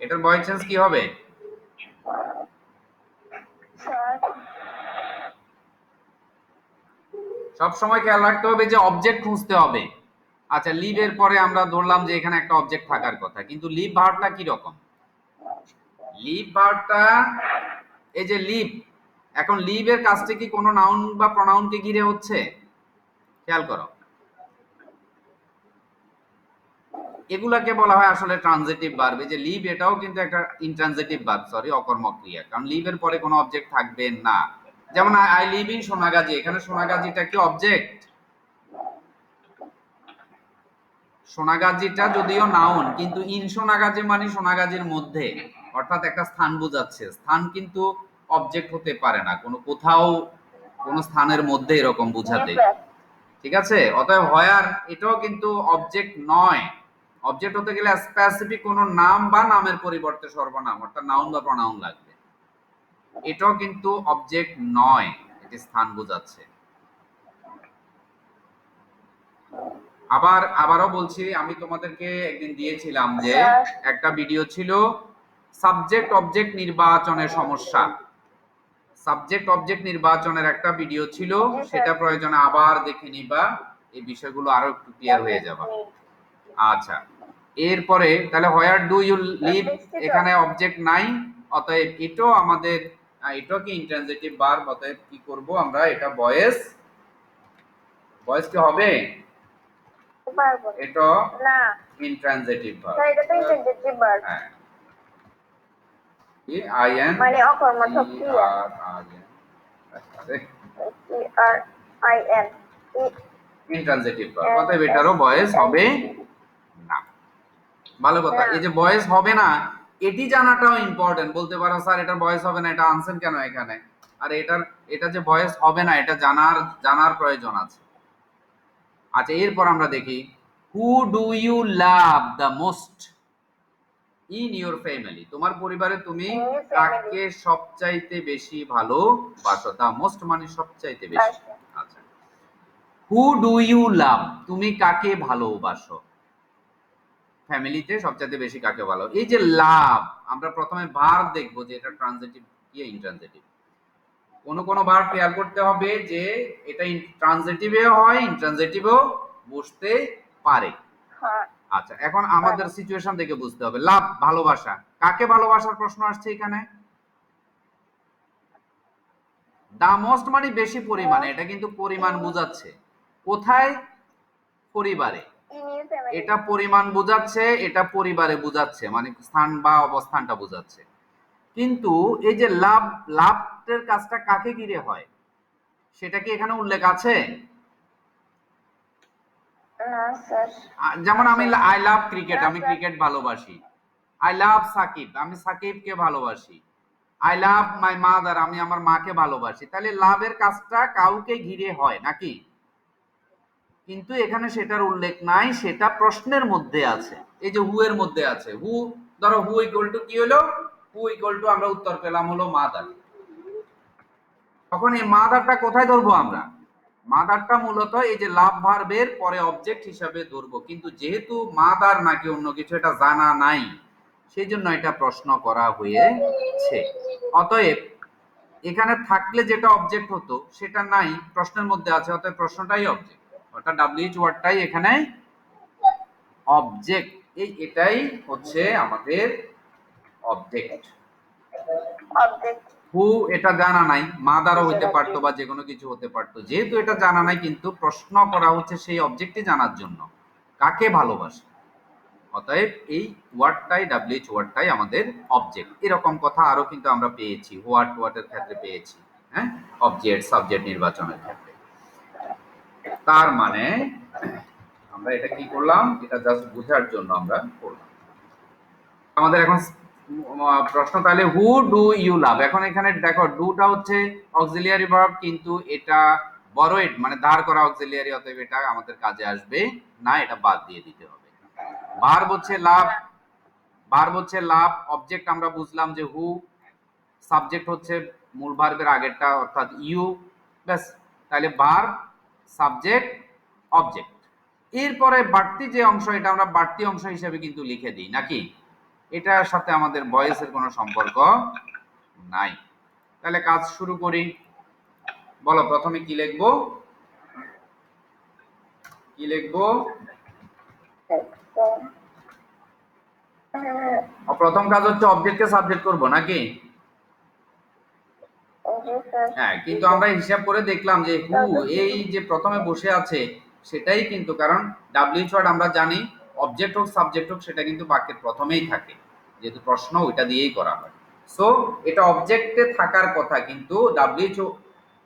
এটার ভয়েস চেঞ্জ কি হবে? সব সময় খেয়াল রাখতে হবে যে অবজেক্ট খুঁজতে হবে। আচ্ছা, লিভ এর পরে আমরা ধরলাম যে এখানে একটা অবজেক্ট থাকার কথা, কিন্তু লিভ ভার্বটা কি রকম? লিভ ভার্বটা, এই যে লিভ, এখন লিভ এর কাজটা কি কোনো নাউন বা প্রোনাউনকে ঘিরে হচ্ছে? খেয়াল করো, এগুলাকে বলা হয় আসলে ট্রানজিটিভ ভার্ব। এই যে লিভ, এটাও কিন্তু একটা ইনট্রানজিটিভ ভার্ব, সরি, অকর্মক ক্রিয়া, কারণ লিভ এর পরে কোনো অবজেক্ট থাকবে না। যেমন আই লিভ ইন সোনাগাজী, এখানে সোনাগাজীটা কি অবজেক্ট? সোনাগাজীটা যদিও নাউন, কিন্তু ইন সোনাগাজী মানে সোনাগাজীর মধ্যে, অর্থাৎ একটা স্থান বোঝাচ্ছে। স্থান কিন্তু অবজেক্ট হতে পারে না, কোথাও কোনো স্থানের মধ্যে এরকম বোঝাতে। ঠিক আছে, অতএব হোয়ার এটাও কিন্তু অবজেক্ট নয়। অবজেক্ট হতে গেলে স্পেসিফিক কোনো নাম বা নামের পরিবর্তে সর্বনাম, অর্থাৎ নাউন বা প্রোনাউন লাগবে। এটাও কিন্তু অবজেক্ট নয়, এটি স্থান বোঝাচ্ছে। আবারও বলছি, আমি তোমাদেরকে একদিন দিয়েছিলাম যে একটা ভিডিও ছিল সাবজেক্ট অবজেক্ট নির্বাচনের সমস্যা। সাবজেক্ট অবজেক্ট নির্বাচনের একটা ভিডিও ছিল, সেটা প্রয়োজনে আবার দেখে নিবা, এই বিষয়গুলো আরো একটু ক্লিয়ার হয়ে যাবে। আচ্ছা, এরপরে তাহলে হোয়ার ডু ইউ লিভ, এখানে অবজেক্ট নাই, অতএব এটাও আমাদের, এটাও কি ইন্ট্রানজিটিভ ভার্ব। অতএব কি করব আমরা, এটা ভয়েস কি হবে? পারবো না। এটা না ইনট্রানজিটিভ ভার্ব। স্যার, এটা তো ইন্টারজেক্টিভ ভার্ব। হ্যাঁ, ই আই এন মানে অকর্মক ই ক্রিয়া। আর I N, CRIN intransitive verb, অতএব এটারও ভয়েস হবে না। ভালো কথা। না। এই যে ভয়েস হবে না, এটি জানাটাও ইম্পর্টেন্ট। বলতে পারো স্যার এটার ভয়েস হবে না, এটা আনছেন কেন এখানে? আর এটা যে ভয়েস হবে না, এটা জানার প্রয়োজন আছে। আচ্ছা, এরপর আমরা দেখি, who do you love the most in your family? তোমার পরিবারে তুমি In your family. কাকে সবচাইতে বেশি ভালোবাসো? দ্য মোস্ট মানে সবচাইতে বেশি। আচ্ছা। আচ্ছা, হু ডু ইউ লাভ, তুমি কাকে ভালোবাসো? ফ্যামিলিতে সবচাইতে বেশি কাকে ভালো? এই যে লাভ, আমরা প্রথমে ভার্ব দেখবো যে এটা ট্রানজিটিভ কি ইনট্রানজিটিভ। কোন ভার্ব খেয়াল করতে হবে যে এটা ট্রানজিটিভেও হয়, ইনট্রানজিটিভেও বসতে পারে। হ্যাঁ। আচ্ছা, এখন আমাদের সিচুয়েশন দেখে বুঝতে হবে। লাভ ভালোবাসা, কাকে ভালোবাসার প্রশ্ন আসছে এখানে? দা মোস্ট মানে বেশি পরিমাণে, এটা কিন্তু পরিমাণ বোঝাচ্ছে। কোথায়? পরিবারে। In your family. এটা পরিমাণ বোঝাচ্ছে, এটা পরিবারে বোঝাচ্ছে, মানে স্থান বা অবস্থানটা বোঝাচ্ছে। কিন্তু এই যে লাভের কাজটা কাকে ঘিরে হয় সেটা কি এখানে উল্লেখ আছে? না স্যার। যেমন আমি আই লাভ ক্রিকেট, আমি ক্রিকেট ভালোবাসি। আই লাভ সাকিব, আমি সাকিবকে ভালোবাসি। আই লাভ মাই মাদার, আমি আমার মাকে ভালোবাসি। তাহলে লাভের কাজটা কাউকে ঘিরে হয় নাকি? কিন্তু এখানে সেটার উল্লেখ নাই, সেটা প্রশ্নের মধ্যে আছে। এই যে হু এর মধ্যে আছে। হু, ধরো হু ইকুয়াল টু কি হলো? হু ইকুয়াল টু আমরা উত্তর পেলাম হলো মাদার। তখন এই মাদারটা কোথায় ধরবো আমরা? মাদারটা মূলত এই যে লাভ ভার্বের পরে অবজেক্ট হিসাবে ধরবো। কিন্তু যেহেতু মাদার নাকি অন্য কিছু এটা জানা নাই, সেই জন্য এটা প্রশ্ন করা হয়েছে। অতএব এখানে থাকলে যেটা অবজেক্ট হতো সেটা নাই, প্রশ্নের মধ্যে আছে, অতএব প্রশ্নটাই অবজেক্ট। অর্থাৎ ডাব্লিউএইচ ওয়ার্ডটাই এখানে অবজেক্ট। এটাই হচ্ছে আমাদের অবজেক্ট। অবজেক্ট। হু এটা জানা নাই, মাদারও হইতে পারতো বা যে কোনো কিছু হতে পারতো। যেহেতু এটা জানা নাই, কিন্তু প্রশ্ন করা হচ্ছে সেই অবজেক্টই জানার জন্য, কাকে ভালোবাসে। অতএব এই ওয়ার্ডটাই, ডাব্লিউএইচ ওয়ার্ডটাই আমাদের অবজেক্ট। এরকম কথা আরো কিন্তু আমরা পেয়েছি, হোয়াটের ক্ষেত্রে পেয়েছি, হ্যাঁ, অবজেক্ট সাবজেক্ট নির্বাচনের ক্ষেত্রে। তার মানে আমরা এটা কি করলাম, এটা জাস্ট বোঝার জন্য আমরা করলাম। আমাদের এখন প্রশ্ন তাহলে হু ডু ইউ লাভ। এখন এখানে দেখো ডুটা হচ্ছে অক্সিলিয়ারি ভার্ব, কিন্তু এটা বড়য়েড মানে দাঁড় করা অক্সিলিয়ারি, অতএব এটা আমাদের কাজে আসবে না, এটা বাদ দিয়ে দিতে হবে। ভার্ব হচ্ছে লাভ, অবজেক্ট আমরা বুঝলাম যে হু, সাবজেক্ট হচ্ছে মূল ভার্বের আগেরটা অর্থাৎ ইউ, ব্যাস। তাহলে ভার্ব, সাবজেক্ট, অবজেক্ট। এরপরে বাড়তি যে অংশ, এটা আমরা বাড়তি অংশ হিসেবে কিন্তু লিখে দিই নাকি? এটার সাথে আমাদের ভয়েসের কোনো সম্পর্ক নাই। তাহলে কাজ শুরু করি। বলো প্রথমে কি লিখবো? প্রথম কাজ হচ্ছে অবজেক্টকে সাবজেক্ট করব নাকি? হ্যাঁ, কিন্তু আমরা হিসাব করে দেখলাম যে হু এই যে প্রথমে বসে আছে সেটাই কিন্তু, কারণ ডাব্লিউএইচ ওয়ার্ড আমরা জানি অবজেক্ট হোক সাবজেক্ট হোক সেটা কিন্তু বাক্যের প্রথমেই থাকে, যেহেতু প্রশ্ন ওইটা দিয়েই করা হয়। সো এটা অবজেক্টে থাকার কথা, কিন্তু ডাব্লিউএইচ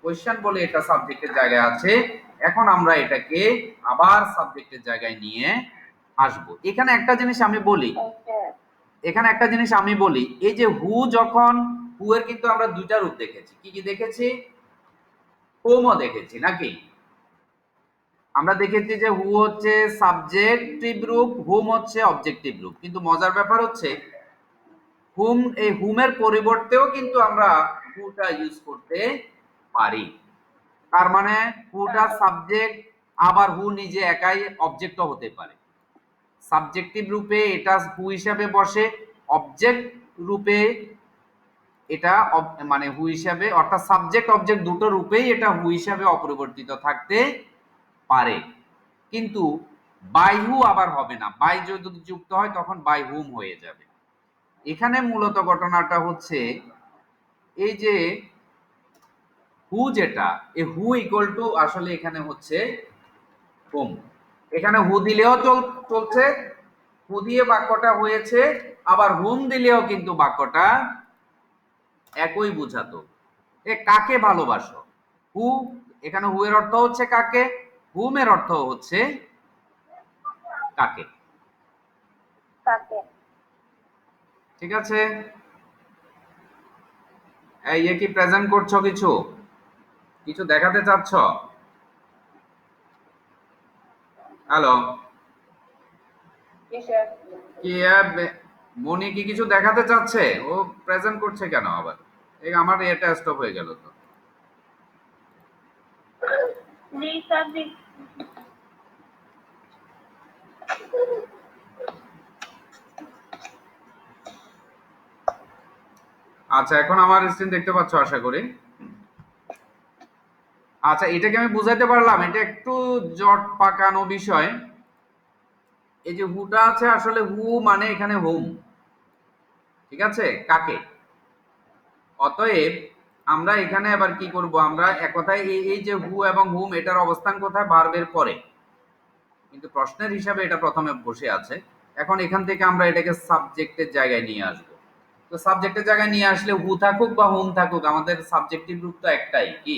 কোয়েশ্চেন বলে এটা সাবজেক্টের জায়গায় আছে। এখন আমরা এটাকে আবার সাবজেক্টের জায়গায় নিয়ে আসব। এখানে একটা জিনিস আমি বলি, এই যে হু, যখন হু এর কিন্তু আমরা দুইটা রূপ দেখেছি। কি কি দেখেছি? হোমও দেখেছি নাকি? আমরা দেখেছি যে হু হচ্ছে সাবজেক্টিভ রূপ, হুম হচ্ছে অবজেক্টিভ রূপ। কিন্তু মজার ব্যাপার হচ্ছে এই হুমের পরিবর্তেও কিন্তু আমরা হুটা ইউজ করতে পারি। তার মানে হুটা সাবজেক্ট, আবার হু নিজে একাই অবজেক্টও হতে পারে। সাবজেক্টিভ রূপে এটা হু হিসাবে বসে, অবজেক্ট রূপে এটা মানে হু হিসাবে, অর্থাৎ সাবজেক্ট অবজেক্ট দুটো রূপেই এটা হু হিসাবে অপরিবর্তিত থাকতে পারে। কিন্তু বাই হু আবার হবে না, বাই যদি যুক্ত হয় তখন বাই হুম হয়ে যাবে। এখানে মূলত ঘটনাটা হচ্ছে এই যে হু, যেটা এই হু ইকুয়াল টু আসলে এখানে হচ্ছে হুম। এখানে হু দিলেও চলছে, হু দিয়ে বাক্যটা হয়েছে, আবার হুম দিলেও কিন্তু বাক্যটা একই বুঝাতো। এ কাকে ভালোবাসো, হু, এখানে হু এর অর্থ হচ্ছে কাকে, হুম এর অর্থ হচ্ছে কাকে। কাকে। ঠিক আছে, এই কি প্রেজেন্ট করছো, কিছু কিছু দেখাতে চাচ্ছ? Hello, Teacher. কি মনি কি কিছু দেখাতে চাচ্ছে? ও প্রেজেন্ট করছে কেন আবার? এই আমার এটা স্টপ হয়ে গেল তো। জি স্যার জি। আচ্ছা, এখন আমার স্ক্রিন দেখতে পাচ্ছ আশা করি। আচ্ছা, এটাকে আমি বুঝাইতে পারলাম, এটা একটু জট পাকানো বিষয়। এই যে হুটা আছে, আসলে হু মানে এখানে হুম, ঠিক আছে, কাকে। অতএব আমরা এখানে আবার কি করব, আমরা এক কথায় এই যে হু এবং হুম এটার অবস্থান কোথায়, ভার্বের পরে, কিন্তু প্রশ্নের হিসাবে এটা প্রথমে বসে আছে। এখন এখান থেকে আমরা এটাকে সাবজেক্টের জায়গায় নিয়ে আসবো। তো সাবজেক্টের জায়গায় নিয়ে আসলে হু থাকুক বা হুম থাকুক, আমাদের সাবজেক্টিভ রূপ তো একটাই, কি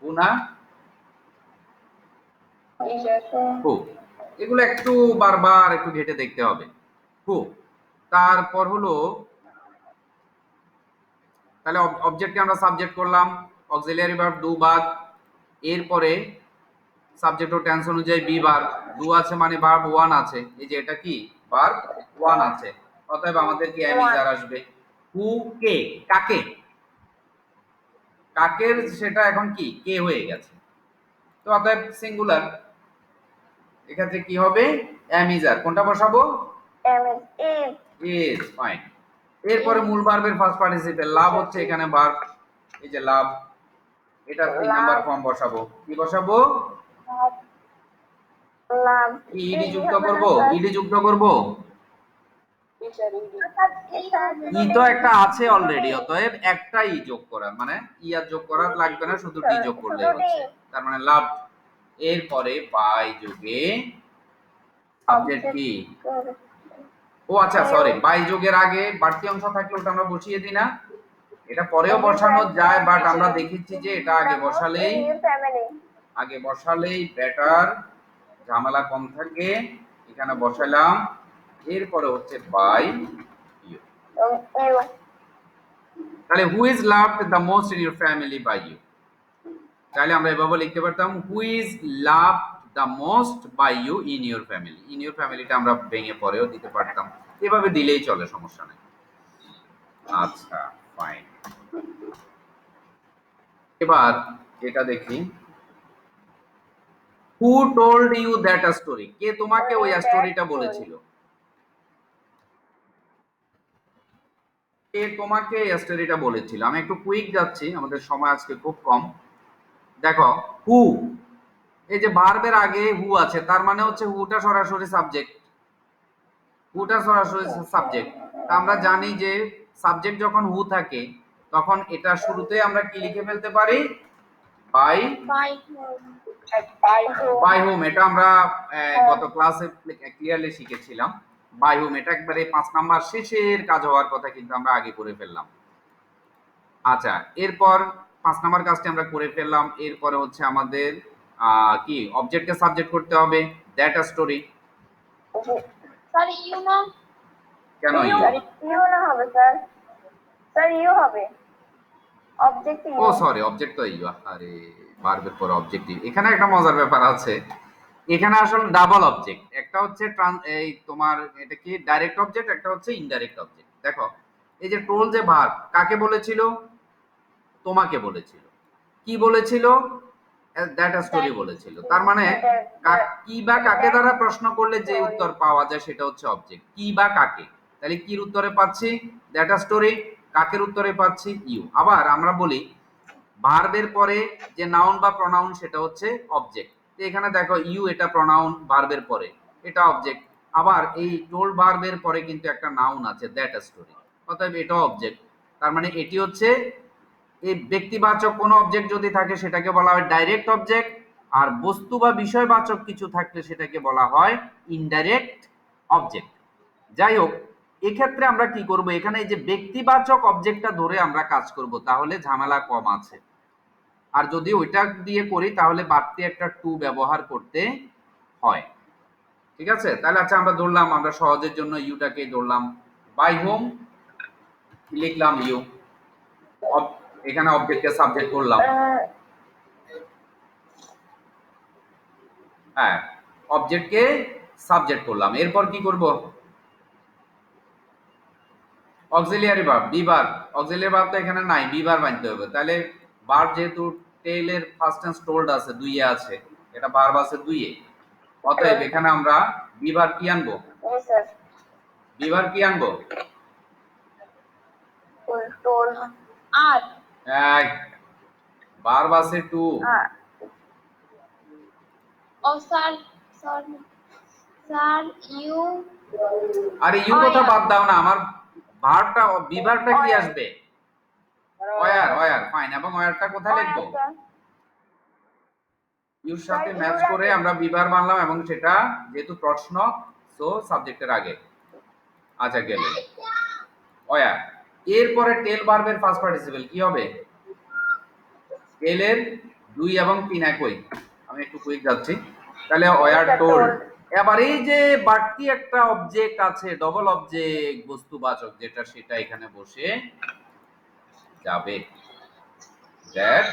হু না Teacher. হু। এগুলো একটু বারবার একটু ঘেটে দেখতে হবে। হু, তারপর হলো, তাহলে অবজেক্টকে আমরা সাবজেক্ট করলাম, অক্সিলিয়ারি ভার্ব ডু বাদ, এরপরে সাবজেক্ট ও টেন্স অনুযায়ী বি ভার্ব, ডু আছে মানে ভার্ব ওয়ান আছে, এই যে এটা কি ভার্ব ওয়ান আছে, অতএব আমাদের কি অ্যামিজার আসবে। হু কে, কাকে, কাকের সেটা এখন কি কে হয়ে গেছে, তো অতএব সিঙ্গুলার, এক্ষেত্রে কি হবে অ্যামিজার, কোনটা বসাবো, ইজ ইজ, ফাইন। এরপরে মূল ভার্বের ফার্স্ট পার্টিসিপেল লাভ হচ্ছে এখানে ভার্ব, এই যে লাভ, এটা 3 নাম্বার ফর্ম বসাবো, কি বসাবো, লাভ কি ইডি যুক্ত হবে করব, না স্যার? ইডি যুক্ত করব, Teacher, reading. ই তো একটা আছে অলরেডি, অতএব একটাই যোগ করা, মানে ই আর যোগ করা লাগবে না, শুধু ডি যোগ করলেই শুধু হচ্ছে, তার মানে লাভ। এরপরে বাই যোগে সাবজেক্ট কি, ও আচ্ছা সরি, বাই যোগের আগে বাড়তি অংশ থাকলে ওটা আমরা বসিয়ে দিই না, এটা পরেও বসানো যায়, বাট আমরা দেখেছি যে এটা আগে বসালেই বেটার, ঝামেলা কম থাকে, এখানে বসালাম। এরপরে হচ্ছে বাই ইউ, তাহলে who is loved the most in your family by you, তাহলে আমরা এভাবে লিখতে পারতাম who is loved the most by you in your family, in your ফ্যামিলিটা আমরা ভেঙে পরেও দিতে পারতাম, এভাবে দিলেই চলে, সমস্যা নেই। আচ্ছা, ফাইন। এবার এটা দেখি, who told you that a story, কে তোমাকে ওই স্টোরিটা বলেছিল, কে তোমাকে এই স্টোরিটা বলেছিল। আমি একটু কুইক যাচ্ছি, আমাদের সময় আজকে খুব কম। দেখো হু, এই যে ভার্বের আগে হু আছে, তার মানে হচ্ছে হুটা সরাসরি সাবজেক্ট, হুটা সরাসরি সাবজেক্ট। তা আমরা জানি যে সাবজেক্ট যখন হু থাকে তখন এটা শুরুতে আমরা কি লিখে ফেলতে পারি, বাই বাই হোম, এটা আমরা গত ক্লাসে ক্লিয়ারলি শিখেছিলাম। বাই হোম এটা একবারে 5 নাম্বার শেষের কাজ হওয়ার কথা, কিন্তু আমরা আগে করে ফেললাম। আচ্ছা, এরপর 5 নাম্বার কাজটি আমরা করে ফেললাম, এরপরে হচ্ছে আমাদের কি অবজেক্টকে সাবজেক্ট করতে হবে, that a story, sir you না, কেন ইউ, ইউ না হবে স্যার, স্যার ইউ হবে, অবজেক্ট ও ইউ। সরি অবজেক্ট তো ইউ, আরে ভার্বের পর অবজেক্টিভ, এখানে একটা মজার ব্যাপার আছে, এখানে আসলে ডাবল অবজেক্ট, একটা হচ্ছে এই তোমার এটা কি ডাইরেক্ট অবজেক্ট, একটা হচ্ছে ইনডাইরেক্ট অবজেক্ট। দেখো এই যে টোল যে ভার্ব কাকে বলেছিল, তোমাকে বলেছিল, কি বলেছিল, দ্যাট আ স্টোরি বলেছিল, তার মানে কি বা কাকে দ্বারা প্রশ্ন করলে যে উত্তর পাওয়া যায় সেটা হচ্ছে অবজেক্ট, কি বা কাকে, তাহলে কির উত্তরে পাচ্ছি দ্যাট আ স্টোরি, কাকের উত্তরে পাচ্ছি ইউ। আবার আমরা বলি ভার্বের পরে যে নাউন বা প্রনাউন সেটা হচ্ছে অবজেক্ট, তো এখানে দেখো ইউ এটা প্রনাউন, ভার্বের পরে এটা অবজেক্ট, আবার এই টোল্ড ভার্বের পরে কিন্তু একটা নাউন আছে দ্যাট আ স্টোরি, অতএব এটা অবজেক্ট, তার মানে এটি হচ্ছে এই ব্যক্তিবাচক কোনো অবজেক্ট যদি থাকে সেটাকে বলা হয় ডাইরেক্ট অবজেক্ট, আর বস্তু বা বিষয়বাচক কিছু থাকলে সেটাকে বলা হয় ইনডাইরেক্ট অবজেক্ট। যাই হোক, এক্ষেত্রে আমরা কি করব, এখানে এই যে ব্যক্তিবাচক অবজেক্টটা ধরে আমরা কাজ করব, তাহলে ঝামেলা কম আছে। আর যদি ওইটা দিয়ে করি তাহলে বাড়তি একটা টু ব্যবহার করতে হয়। ঠিক আছে, তাহলে আচ্ছা আমরা ধরলাম, আমরা সহজের জন্য ইউটাকে ধরলাম, বাই হোম লিখলাম ইউ, এখানে অবজেক্টকে সাবজেক্ট করলাম। হ্যাঁ, অবজেক্টকে সাবজেক্ট করলাম, এরপর কি করব, auxiliary verb, be verb. Auxiliary verb তো এখানে নাই, বি ভার্ব আনতে হবে। তাহলে ভার্ব যেহেতু টেইলের ফার্স্ট টেন্স টোল্ড আছে, দুইয়ে আছে, এটা ভার্ব আছে দুইয়ে, অতএব এখানে আমরা বি ভার্ব কি আনবো, Yes, sir. বি ভার্ব কি আনবো, Told. আর এক ভার্ব আছে টু, ও স্যার সরি স্যার ইউ আরে ইউ কথা বাদ দাও না, আমার ভার্বটা, বি ভার্বটা কি আসবে, ওয়ার, ওয়ার, ফাইন। এবং ওয়ারটা কোথায় লিখবো, ইউর সাথে ম্যাচ করে আমরা বি ভার্ব আনলাম, এবং সেটা যেহেতু প্রশ্ন, সো সাবজেক্টের আগে। আচ্ছা গেল ওয়ার। এরপরে টেল ভার্বের ফার্স্ট পার্টিসিপল কি হবে, টেলের 2 এবং 3 একই, আমি একটু কুইক যাচ্ছি। তাহলে ওয়ার টোল্ড। এবার এই যে বাড়তি একটা অবজেক্ট আছে, ডবল অবজেক্ট বস্তুবাচক যেটা, সেটা এখানে বসে যাবে, দ্যাট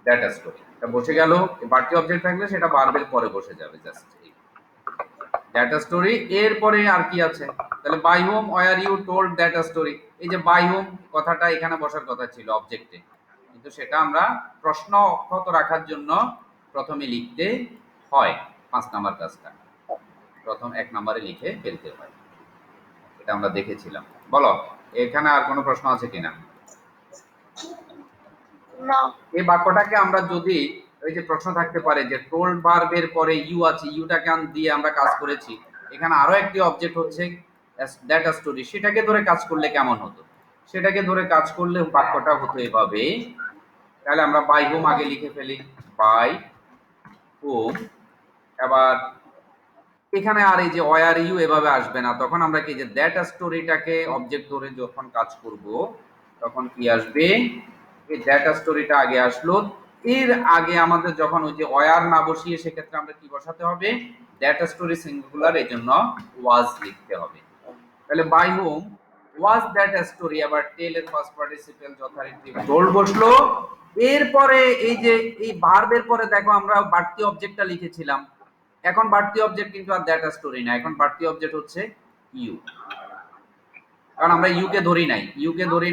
দ্যাট স্টোরি, এটা বসে গেল। বাড়তি অবজেক্ট থাকলে সেটা ভার্বের পরে বসে যাবে, জাস্ট দ্যাট স্টোরি। এরপরে আর কি আছে, তাহলে by home were you told that story. এই যে বাই হোম কথাটা এখানে বসার কথা ছিল অবজেক্টে, কিন্তু সেটা আমরা প্রশ্ন অক্ষত রাখার জন্য প্রথমে লিখতে হয়। 5 নাম্বার কাজটা প্রথম 1 নম্বরে লিখে ফেলতে হয়, এটা আমরা দেখেছিলাম। বলো এখানে আর কোনো প্রশ্ন আছে কিনা। না এই বাক্যটাকে আমরা যদি, ওই যে প্রশ্ন থাকতে পারে যে টোল্ড ভার্বের পরে ইউ আছে, ইউটাকে দিয়ে আমরা কাজ করেছি, এখানে আরো একটি অবজেক্ট হচ্ছে দ্যাট স্টোরি, সেটাকে ধরে কাজ করলে কেমন হতো, সেটাকে ধরে কাজ করলে বাক্যটা হতো এভাবে। তাহলে আমরা বাই হোম আগে লিখে ফেলি, বাই হোম। এবার এখানে আর এই যে ওয়ার ইউ এভাবে আসবে না, তখন আমরা কি যে দ্যাট স্টোরিটাকে অবজেক্ট ধরে যখন কাজ করব, তখন কি আসবে, এই দ্যাট স্টোরিটা আগে আসলো, এর আগে আমাদের যখন ওই যে ওয়ার না বসিয়ে সেক্ষেত্রে আমরা কি বসাতে হবে, দ্যাট স্টোরি সিঙ্গুলার, এই জন্য ওয়াজ লিখতে হবে। তাহলে by home was that story, আবার টেল এর ফার্স্ট পার্টিসিপল যথারীতি টোল্ড বসলো। এরপরে এই যে এই ভার্বের পরে দেখো আমরা বাড়তি অবজেক্টটা লিখেছিলাম, এখন বাড়তি অবজেক্ট কিন্তু আর দ্যাট স্টোরি না, এখন বাড়তি অবজেক্ট হচ্ছে ইউ, কারণ আমরা ইউকে ধরি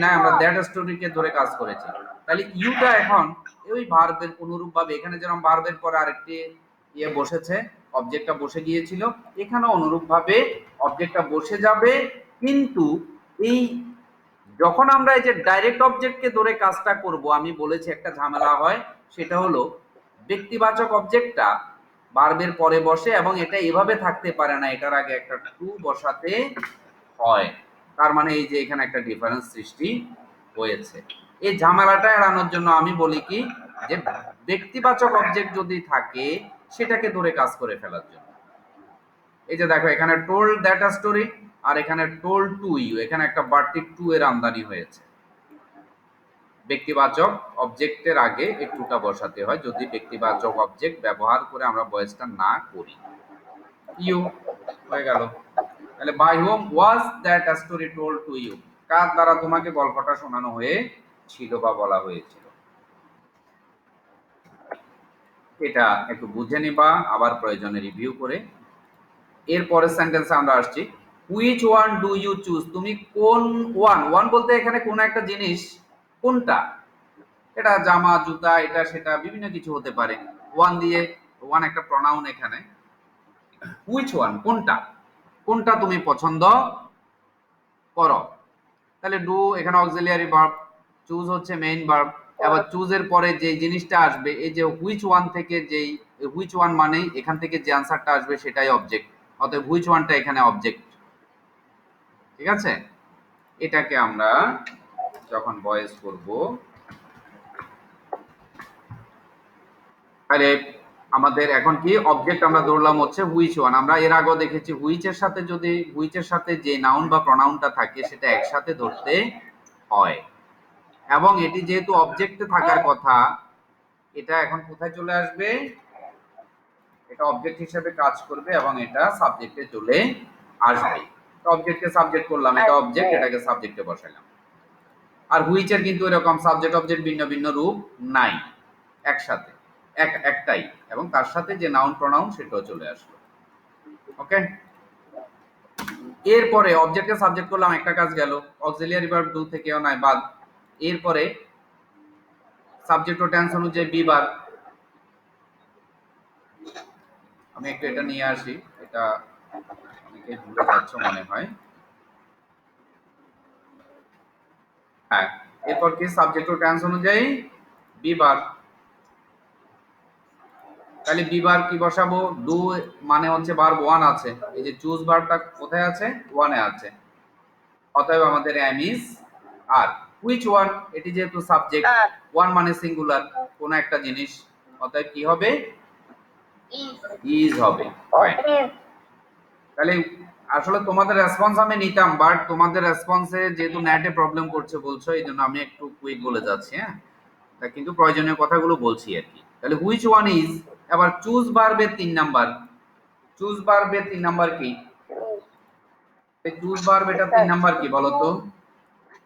নাই, আমরা দ্যাট স্টোরিকে ধরে কাজ করেছি। তাহলে ইউটা এখন ওই ভার্বের অনুরূপ ভাবে, এখানে যেরকম ভার্বের পরে আরেকটি ইয়ে বসেছে, অবজেক্টটা বসে গিয়েছিল, এখানে অনুরূপ ভাবে অবজেক্টটা বসে যাবে। কিন্তু এই যখন আমরা এই যে ডাইরেক্ট অবজেক্টকে ধরে কাজটা করব, আমি বলেছি একটা ঝামেলা হয়, সেটা হলো ব্যক্তিবাচক অবজেক্টটা ভার্বের পরে বসে, এবং এটা এভাবে থাকতে পারে না, এটার আগে একটা টু বসাতে হয়। তার মানে এই যে এখানে একটা ডিফারেন্স সৃষ্টি হয়েছে। এই ঝামেলাটা এড়ানোর জন্য আমি বলি কি, যে ব্যক্তিবাচক অবজেক্ট যদি থাকে সেটাকে ধরে কাজ করে ফেলার জন্য। এই যে দেখো এখানে টোল্ড দ্যাট স্টোরি, আর এখানে টোল্ড টু ইউ, এখানে একটা বাড়তি টু এর আমদানি হয়েছে। ব্যক্তিবাচক অবজেক্টের আগে এই টুটা বসাতে হয় যদি ব্যক্তিবাচক অবজেক্ট ব্যবহার করে আমরা ভয়েসটা না করি। ইউ হয়ে গেল। তাহলে by home was that story told to you, কার দ্বারা তোমাকে গল্পটা শোনানো হয়েছিল বা বলা হয়েছিল, এটা একটু বুঝে নিবা আবার প্রয়োজনে রিভিউ করে। এরপরের সেন্টেন্সে আমরা আসছি, which one do you choose, তুমি কোন ওয়ান, ওয়ান বলতে এখানে কোন একটা জিনিস, কোনটা, এটা জামা জুতা এটা সেটা বিভিন্ন কিছু হতে পারে, ওয়ান দিয়ে, ওয়ান একটা প্রনাউন এখানে, হুইচ ওয়ান কোনটা, কোনটা তুমি পছন্দ করো। তাহলে ডু এখানে অক্সিলিয়ারি ভার্ব, চুজ হচ্ছে মেইন ভার্ব। এবার চুজের পরে যে জিনিসটা আসবে, এই যে হুইচ ওয়ান থেকে যেই, হুইচ ওয়ান মানে এখান থেকে যে আনসারটা আসবে সেটাই অবজেক্ট, অতএব হুইচ ওয়ানটা এখানে অবজেক্ট। ঠিক আছে, এটাকে আমরা যখন ভয়েস করব তাহলে আমাদের এখন কি অবজেক্ট আমরা ধরলাম হচ্ছে হুইচ ওয়ান। আমরা এর আগেও দেখেছি হুইচের সাথে যদি হুইচের সাথে যে নাউন বা প্রনাউনটা থাকে সেটা একসাথে ধরতে হয়, এবং এটি যেহেতু অবজেক্টে থাকার কথা, এটা এখন কোথায় চলে আসবে? এটা অবজেক্ট হিসেবে কাজ করবে এবং এটা সাবজেক্টে চলে আসবে। অবজেক্টকে সাবজেক্ট করলাম, এটা অবজেক্ট, এটাকে সাবজেক্টে বসালাম। আর হুইচের কিন্তু এরকম সাবজেক্ট অবজেক্ট ভিন্ন ভিন্ন রূপ নাই, একসাথে একটাই, এবং তার সাথে যে নাউন প্রনাউন সেটাও চলে আসলো। ওকে, এরপরে অবজেক্টকে সাবজেক্ট করলাম, একটা কাজ গেল। অক্সিলিয়ারি ভার্ব ডু থেকেও নাই বাদ। এরপরে সাবজেক্ট ও টেন্স অনুযায়ী বি ভার্ব। আমি একটু এটা নিয়ে আসি, এটা অনেকে ভুলে যাচ্ছ মনে হয়। হ্যাঁ, এরপর কি সাবজেক্ট ও টেন্স অনুযায়ী বি ভার্ব। তাহলে বি ভার্ব কি বসাবো? ডু মানে হচ্ছে ভার্ব ওয়ান আছে, এই যে চুজ ভার্বটা কোথায় আছে? ওয়ানে আছে। অতএব আমাদের aim is are. Which one, এটি যেহেতু সাবজেক্ট, ওয়ান মানে সিঙ্গুলার কোন একটা জিনিস, অতএব কি হবে? is, ইজ হবে। Fine. তাহলে আসলে তোমাদের রেসপন্স আমি নিতাম, বাট তোমাদের রেসপন্সে যেহেতু নেটে প্রবলেম করছে বলছো, এই জন্য আমি একটু কুইক বলে যাচ্ছি। হ্যাঁ, তা কিন্তু প্রয়োজনীয় কথাগুলো বলছি আর কি। তাহলে হুইচ ওয়ান ইজ। এবার চুজ ভার্বের 3 নাম্বার। চুজ ভার্বের 3 নাম্বার কি? এই চুজ ভার্ব এটা 3 নাম্বার কি বলো তো?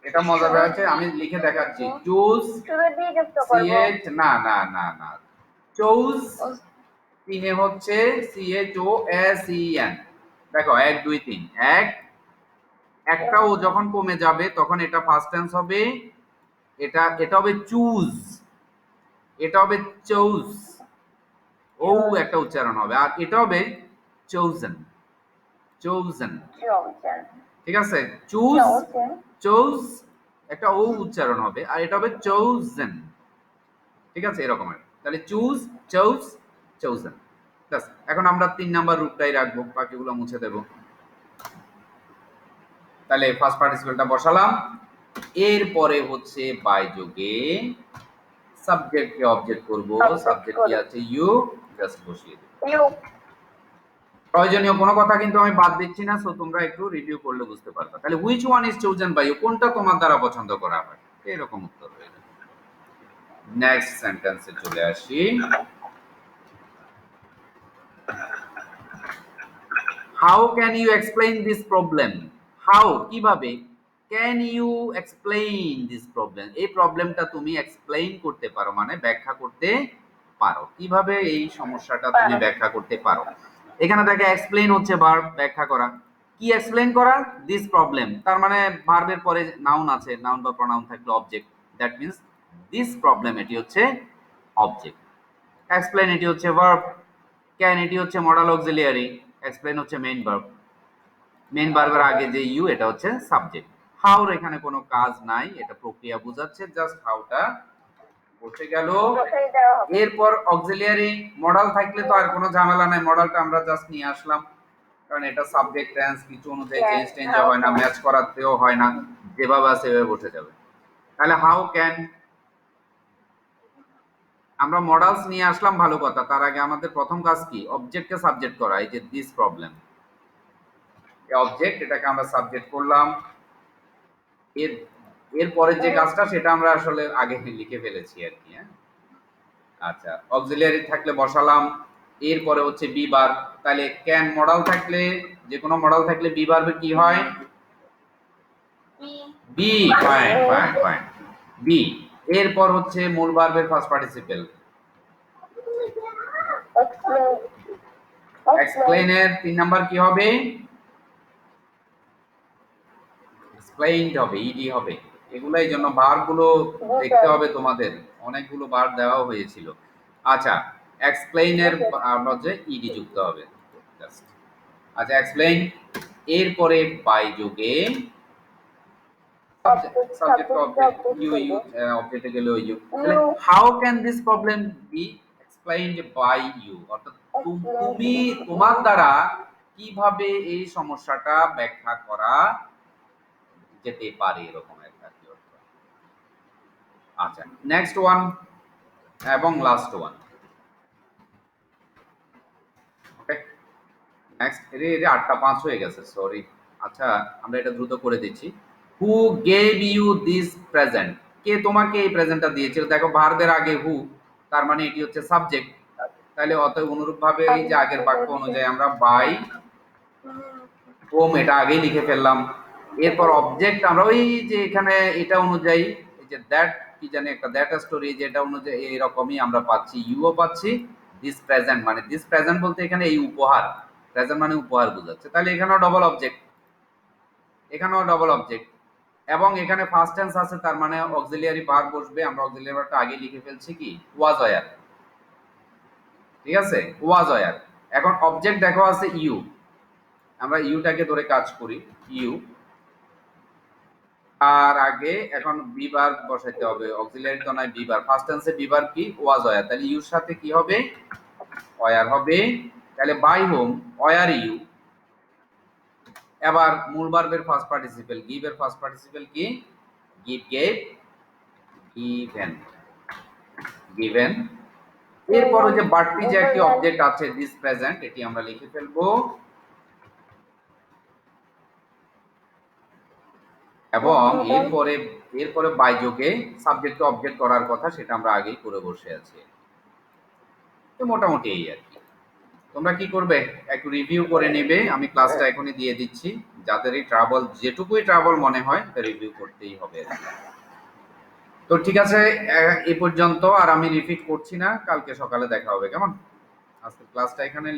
এটা মজার আছে, আমি লিখে দেখাচ্ছি। চুজ শুরু দিয়ে যুক্ত করব। সিএচ না না না না, চুজ was, তিনে হচ্ছে সিএচ ও এস ই এন। দেখো 1 2 3, একটা ও যখন কমে যাবে তখন এটা ফার্স্ট টেন্স হবে। এটা এটা হবে চুজ, এটা হবে চুজ, ও একটা উচ্চারণ হবে, আর এটা হবে চোজেন। Chosen, Chosen. ঠিক আছে? Choose Chosen. চোজ একটা ও উচ্চারণ হবে, আর এটা হবে চোজেন। ঠিক আছে, এরকমের। তাহলে চুজ, চোজ, চোজেন। ব্যাস, এখন আমরা 3 নাম্বার রূপটাই রাখবো, বাকিগুলো মুছে দেব। তাহলে ফার্স্ট পার্টিসিপেলটা বসালাম। এরপরে হচ্ছে বাই যোগে সাবজেক্টকে অবজেক্ট করব। সাবজেক্ট কি আছে? ইউ, জাস্ট বসিয়ে দেব। You. প্রয়োজনীয় কোনো কথা কিন্তু আমি বাদ দিচ্ছি না, সো তোমরা একটু রিভিউ করলে বুঝতে পারবে। তাহলে which one is chosen by you, কোনটা তোমার দ্বারা পছন্দ করা হয়, এরকম উত্তর হয়ে যাবে। নেক্সট সেন্টেন্সে চলে আসি। How can you explain this problem. How কিভাবে, can you explain this problem, এই প্রবলেমটা তুমি এক্সপ্লেইন করতে পারো, মানে ব্যাখ্যা করতে পারো। কিভাবে এই সমস্যাটা তুমি ব্যাখ্যা করতে পারো? এখানে দেখে এক্সপ্লেইন হচ্ছে ভার্ব, ব্যাখ্যা করা। কি এক্সপ্লেইন করা? দিস প্রবলেম, তার মানে ভার্বের পরে নাউন আছে, নাউন বা প্রনাউন থাকলে object, that means this problem এটি হচ্ছে অবজেক্ট। এক্সপ্লেইন এটি হচ্ছে ভার্ব। ক্যান এটি হচ্ছে মডাল অক্সিলিয়ারি। এক্সপ্লেইন হচ্ছে মেইন ভার্ব। মেইন ভার্বের আগে যে ইউ এটা হচ্ছে সাবজেক্ট। হাউর এখানে কোনো কাজ নাই, এটা প্রক্রিয়া বোঝাচ্ছে, জাস্ট হাউটা বসে গেল। বসাই দেওয়া হবে। এরপর অক্সিলিয়ারি মডাল থাকলে তো আর কোনো ঝামেলা নাই, মডালটা আমরা জাস্ট নিয়ে আসলাম, কারণ এটা সাবজেক্ট টেন্স কিছু অনুযায়ী চেঞ্জ টেঞ্জ হয় না, ম্যাচ করাতেও হয় না, যেভাবে আছে সেভাবে বসে যাবে। তাহলে হাউ ক্যান, আমরা মডালস নিয়ে আসলাম, ভালো কথা। তার আগে আমাদের প্রথম কাজ কি? অবজেক্টকে সাবজেক্ট করা। এই যে দিস প্রবলেম, এই অবজেক্ট, এটাকে আমরা সাবজেক্ট করলাম। এর এরপরের যে কাজটা সেটা আমরা আসলে আগে লিখে ফেলেছি আর কি। হ্যাঁ, আচ্ছা, অক্সিলিয়ারি থাকলে বসালাম। এরপরে হচ্ছে বি ভার্ব। তাহলে ক্যান মডাল থাকলে, যে কোনো মডাল থাকলে বি ভার্বে কি হয়? be, be. Fine fine fine, be. এরপর হচ্ছে মূল ভার্বের ফার্স্ট পার্টিসিপল। Explain. এক্সপ্লেইনের 3 নাম্বার কি হবে? এক্সপ্লেইনড হবে, ইডি হবে। এগুলো এই জন্য ভার্বগুলো দেখতে হবে তোমাদের, অনেকগুলো ভার্ব দেওয়া হয়েছিল। আচ্ছা, এক্সপ্লেইনের হচ্ছে ইডি যুক্ত হবে জাস্ট। আচ্ছা, এক্সপ্লেইন। এরপরে বাই যোগে সাবজেক্ট অবজেক্ট, ইউ ইউ অবজেক্টে গেলে ইউ। তাহলে how can this problem be explained by you, অর্থাৎ তুমি, তোমার দ্বারা কিভাবে এই সমস্যাটা ব্যাখ্যা করা যেতে পারে, এরকম একটা কি অর্থ। আচ্ছা, নেক্সট ওয়ান এবং লাস্ট ওয়ান। নেক্সট রে রে 8:05 হয়ে গেছে, সরি। আচ্ছা, আমরা এটা দ্রুত করে দিচ্ছি। Who gave you this present? কে তোমাকে এই প্রেজেন্টটা দিয়েছিল? দেখো ভার্বের আগে হু, তার মানে এটি হচ্ছে সাবজেক্ট। তাহলে অতএব অনুরূপভাবে এই যে আগের বাক্য অনুযায়ী আমরা বাই হোম এটা আগেই লিখে ফেললাম। এরপর অবজেক্ট আমরা ওই যে এখানে এটা অনুযায়ী এই যে দ্যাট কি জানি একটা দ্যাট স্টোরি, যেটা অনুযায়ী এরকমই আমরা পাচ্ছি, ইউও পাচ্ছি। দিস প্রেজেন্ট মানে দিস প্রেজেন্ট বলতে এখানে এই উপহার, প্রেজেন্ট মানে উপহার বোঝাচ্ছে। তাহলে এখানেও ডবল অবজেক্ট, এখানেও ডবল অবজেক্ট, এবং এখানে ফার্স্ট টেন্স আছে, তার মানে অক্সিলিয়ারি ভার্ব বসবে। আমরা অক্সিলিয়ারি ভার্বটা আগে লিখে ফেলছি কি ওয়াজ ওয়্যার, ঠিক আছে, ওয়াজ ওয়্যার। এখন অবজেক্ট দেখো আছে ইউ, আমরা ইউটাকে ধরে কাজ করি, ইউ আর আগে এখন বি ভার্ব বসাইতে হবে, অক্সিলিয়ারি তো নয়, বি ভার্ব। ফার্স্ট টেন্সে বি ভার্ব কি ওয়াজ ওয়্যার, তাহলে ইউর সাথে কি হবে ওয়্যার হবে। তাহলে বাই হোম ওয়্যার ইউ। এবার মূল ভার্বের ফার্স্ট পার্টিসিপল গিভ এর ফার্স্ট পার্টিসিপল কি গিভ গেভ গিভেন, গিভেন। এরপর ওই যে বাড়তি যে একটি অবজেক্ট আছে দিস প্রেজেন্ট, এটি আমরা লিখে ফেলবো, এবং এরপরে বাই যোগে সাবজেক্টকে অবজেক্ট করার কথা, সেটা আমরা আগেই করে বসে আছি। তো মোটামুটি এই আর কি। তোমরা কি করবে একটু রিভিউ করে নেবে, আমি ক্লাসটা এখনই দিয়ে দিচ্ছি। যাদের এই ট্রাবল, যেটুকুই ট্রাবল মনে হয় রিভিউ করতেই হবে আর কি। তো ঠিক আছে, এই পর্যন্ত আর আমি রিপিট করছি না, কালকে সকালে দেখা হবে, কেমন? আজকে ক্লাসটা এখানে